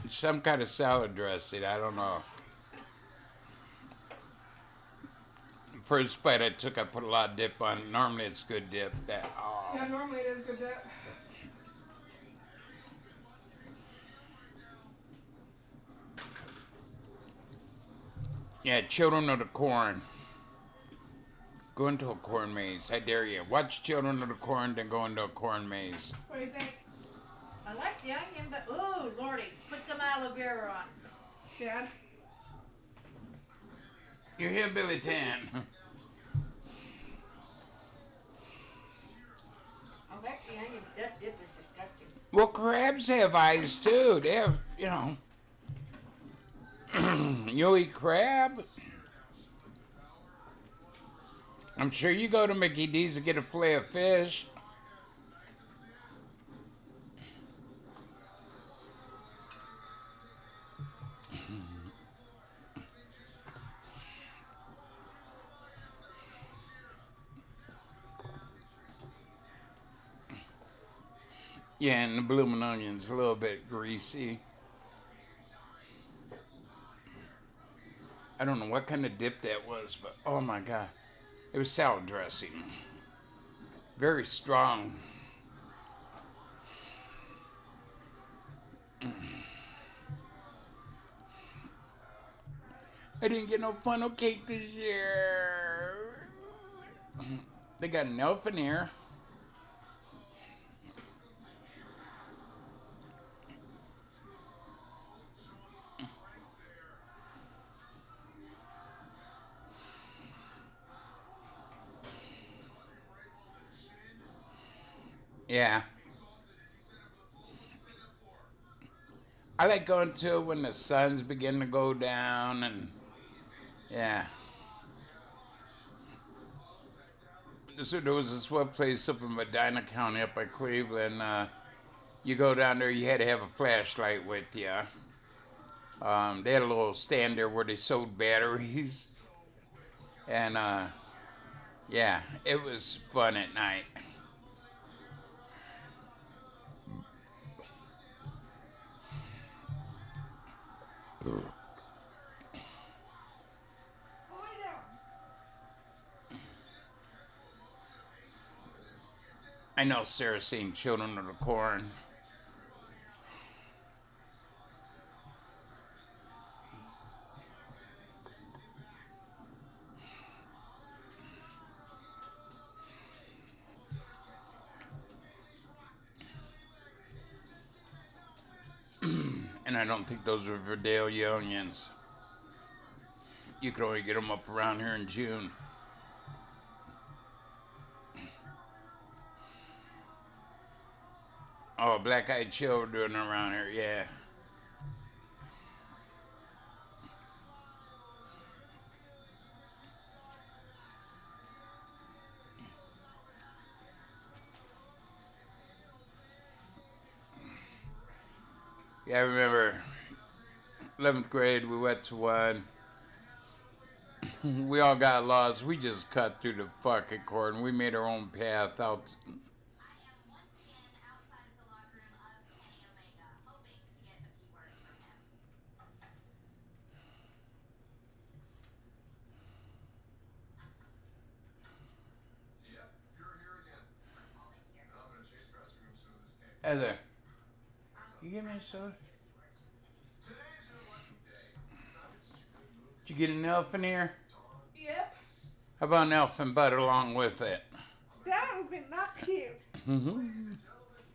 B: Some kind of salad dressing. I don't know. First bite I took, I put a lot of dip on it. Normally it's good dip.
C: Yeah, normally it is good dip.
B: Yeah, Children of the Corn. Go into a corn maze. I dare you. Watch Children of the Corn, then go into a corn maze.
C: What do you think?
E: I like the onion, but ooh, Lordy, put some aloe vera on.
C: Dad?
B: You're here, Billy Tan.
E: hang it. That dip is disgusting.
B: Well, crabs have eyes too. They have, you'll eat crab. I'm sure you go to Mickey D's to get a fillet of fish. Yeah, and the bloomin' onion's a little bit greasy. I don't know what kind of dip that was, but oh my god. It was salad dressing. Very strong. I didn't get no funnel cake this year. They got an elf in here. Yeah. I like going to it when the suns begin to go down and yeah. So there was this one place up in Medina County up by Cleveland. You go down there, you had to have a flashlight with you. They had a little stand there where they sold batteries. And yeah, it was fun at night. I know Sarah's seen Children of the Corn. And I don't think those are Vidalia onions. You could only get them up around here in June. Oh, black-eyed children around here, yeah. Yeah, I remember 11th grade, we went to one. We all got lost. We just cut through the fucking cordon. We made our own path out.
F: I am once again outside of the locker room of Kenny Omega, hoping to get a few words from him.
I: Yep, you're here again.
F: Always here.
I: And I'm gonna change dressing rooms soon as this game.
B: Heather, you give me a soda?
I: Today's your lucky day. It's having such a good mood.
B: Did you get an elf in here?
C: Yep,
B: How about an elf and butter along with it?
C: that would be not cute.
B: Mm-hmm.
I: Gentlemen,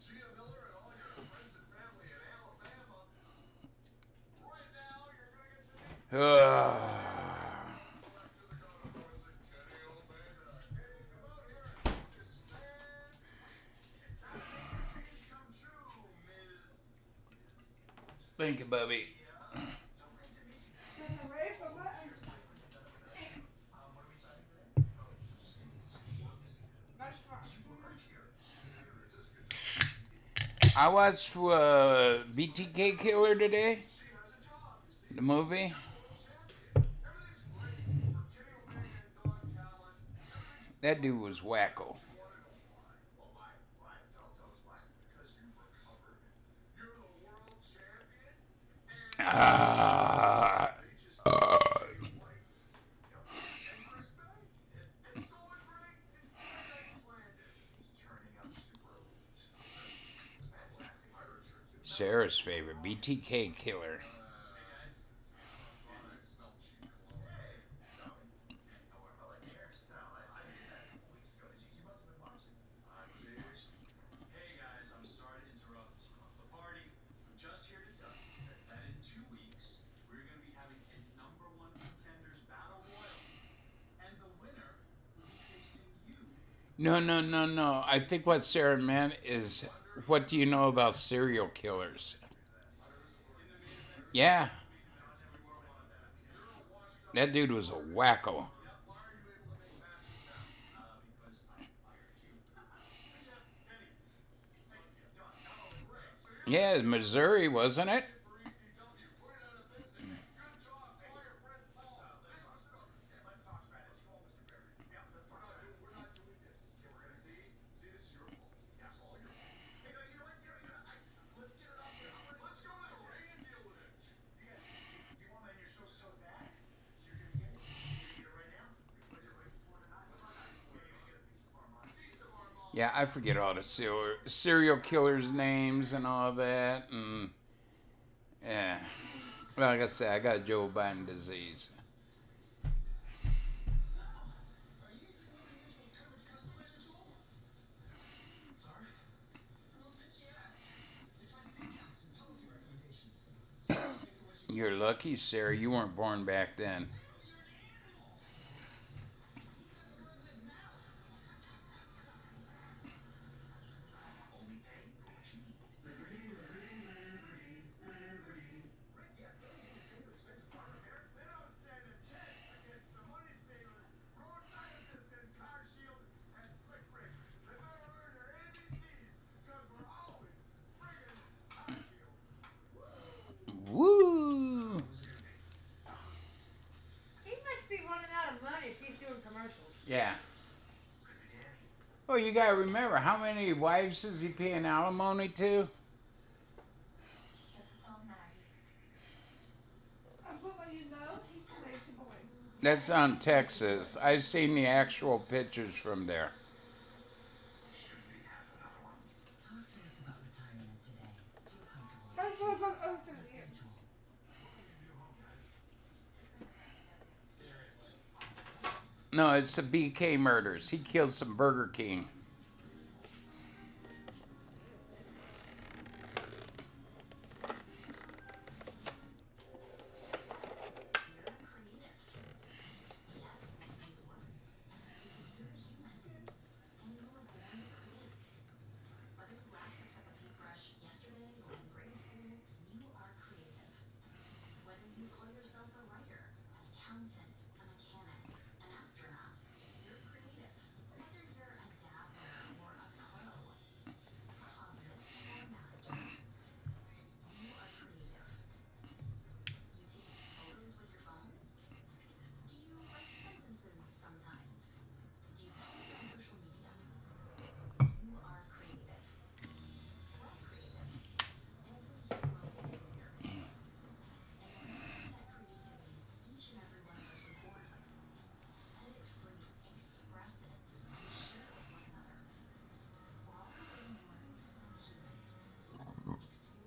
I: Gia Miller and all your friends and family in Alabama. Right now, you're gonna get to meet Kenny Omega. Kenny, come out here and help this man. It's time for your dreams come true, Ms.
B: Thank you, Bubby.
C: Take away from my That's fine.
B: I watched BTK Killer today. The movie. That dude was wacko. Ah. Sarah's favorite, BTK Killer.
I: Hey guys, I'm sorry to interrupt the party. I'm just here to tell you that in 2 weeks, we're going to be having a #1 contenders battle royal. And the winner will be facing you.
B: No, no, no, no. I think what Sarah meant is, what do you know about serial killers? Yeah, that dude was a wacko. Yeah, Missouri, wasn't it? Yeah, I forget all the serial killers' names and all that. And yeah, like I said, I got Joe Biden disease. You're lucky, Sarah. You weren't born back then. Woo!
E: He must be running out of money if he's doing commercials.
B: Yeah. Well, you gotta remember, how many wives is he paying alimony to?
G: I'm gonna let you know he's a lazy boy.
B: That's on Texas. I've seen the actual pictures from there.
G: That's what I'm gonna open it.
B: No, it's the BK murders. He killed some Burger King.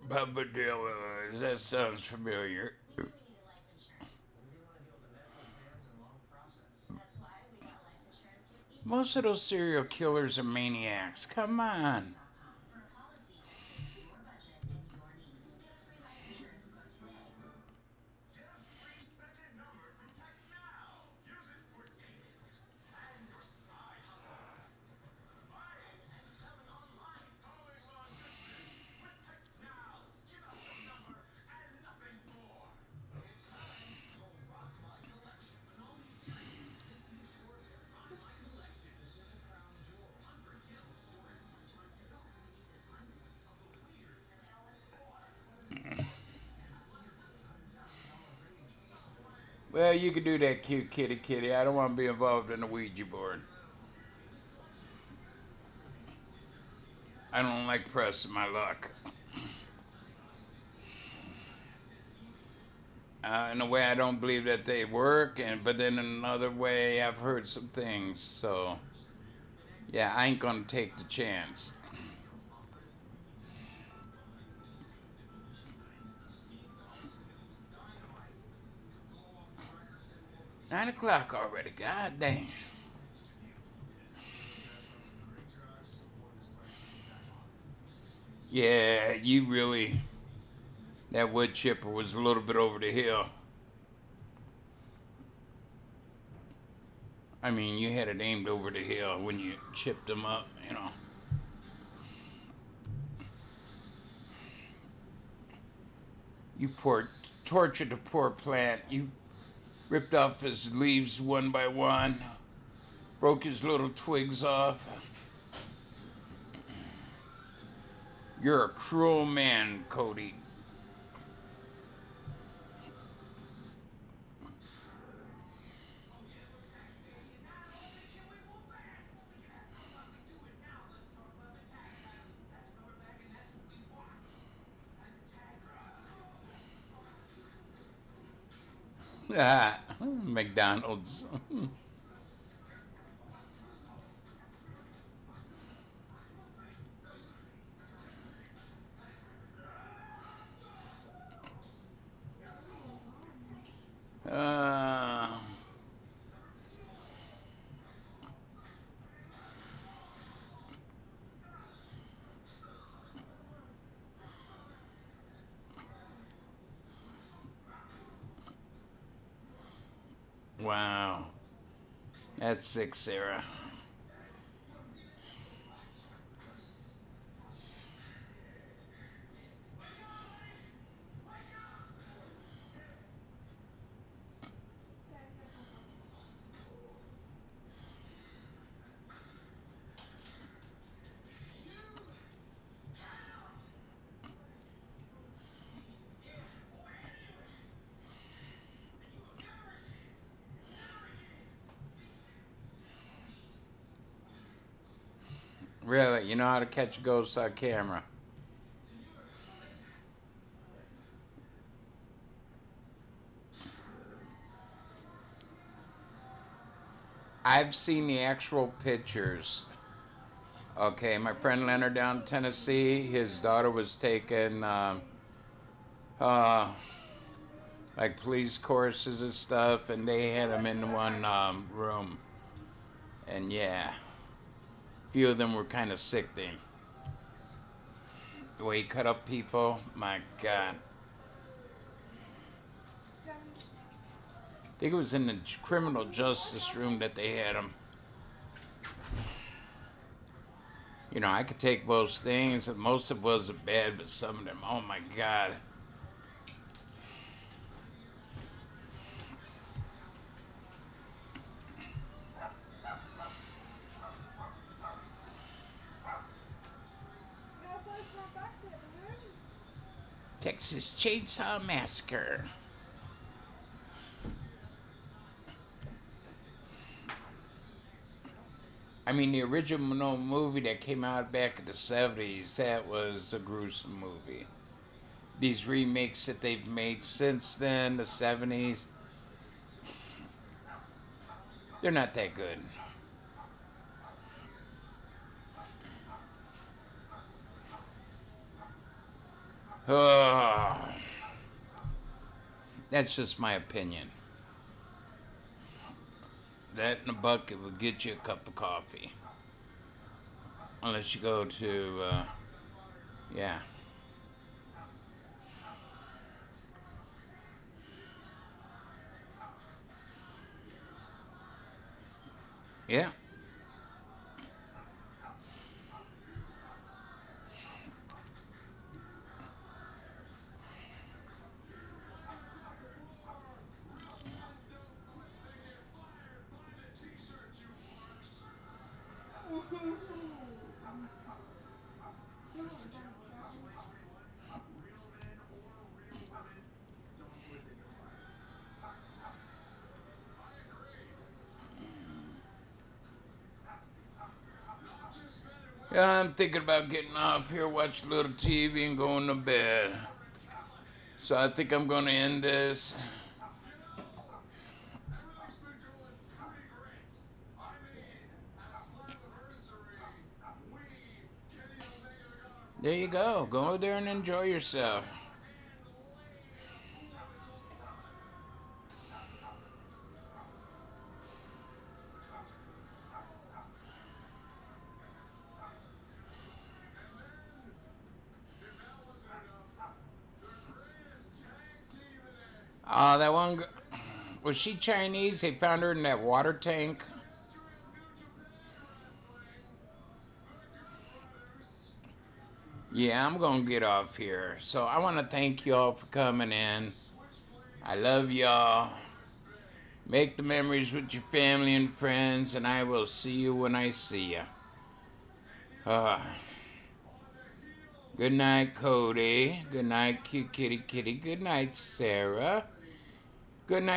B: Papa Dillon, that sounds familiar. Most of those serial killers are maniacs. Come on. Well, you can do that, cute kitty kitty. I don't want to be involved in the Ouija board. I don't like pressing my luck. In a way, I don't believe that they work, but then in another way, I've heard some things. So, yeah, I ain't gonna take the chance. Nine o'clock already. God dang. Yeah, you really. That wood chipper was a little bit over the hill. I mean, you had it aimed over the hill when you chipped them up, you know. You tortured the poor plant. You ripped off his leaves one by one, broke his little twigs off. You're a cruel man, Cody. Ah, McDonald's. uh, wow. That's sick, Sarah. Really, you know how to catch a ghost on camera. I've seen the actual pictures. Okay, my friend Leonard down in Tennessee, his daughter was taking like police courses and stuff, and they had them in one room. And yeah, a few of them were kind of sickening. The way he cut up people, my God. I think it was in the criminal justice room that they had him. You know, I could take most things, and most of it wasn't bad, but some of them, oh my God. Texas Chainsaw Massacre. I mean, the original movie that came out back in the 70s, that was a gruesome movie. These remakes that they've made since then, the 70s, they're not that good. That's just my opinion. That in a bucket would get you a cup of coffee. Unless you go to, yeah. Yeah. Yeah, I'm thinking about getting off here, watch a little TV, and going to bed. So I think I'm going to end this. There you go. Go over there and enjoy yourself. That one, was she Chinese? They found her in that water tank. Yeah, I'm going to get off here. So I want to thank y'all for coming in. I love y'all. Make the memories with your family and friends, and I will see you when I see you. Good night, Cody. Good night, cute kitty kitty. Good night, Sarah. Good night.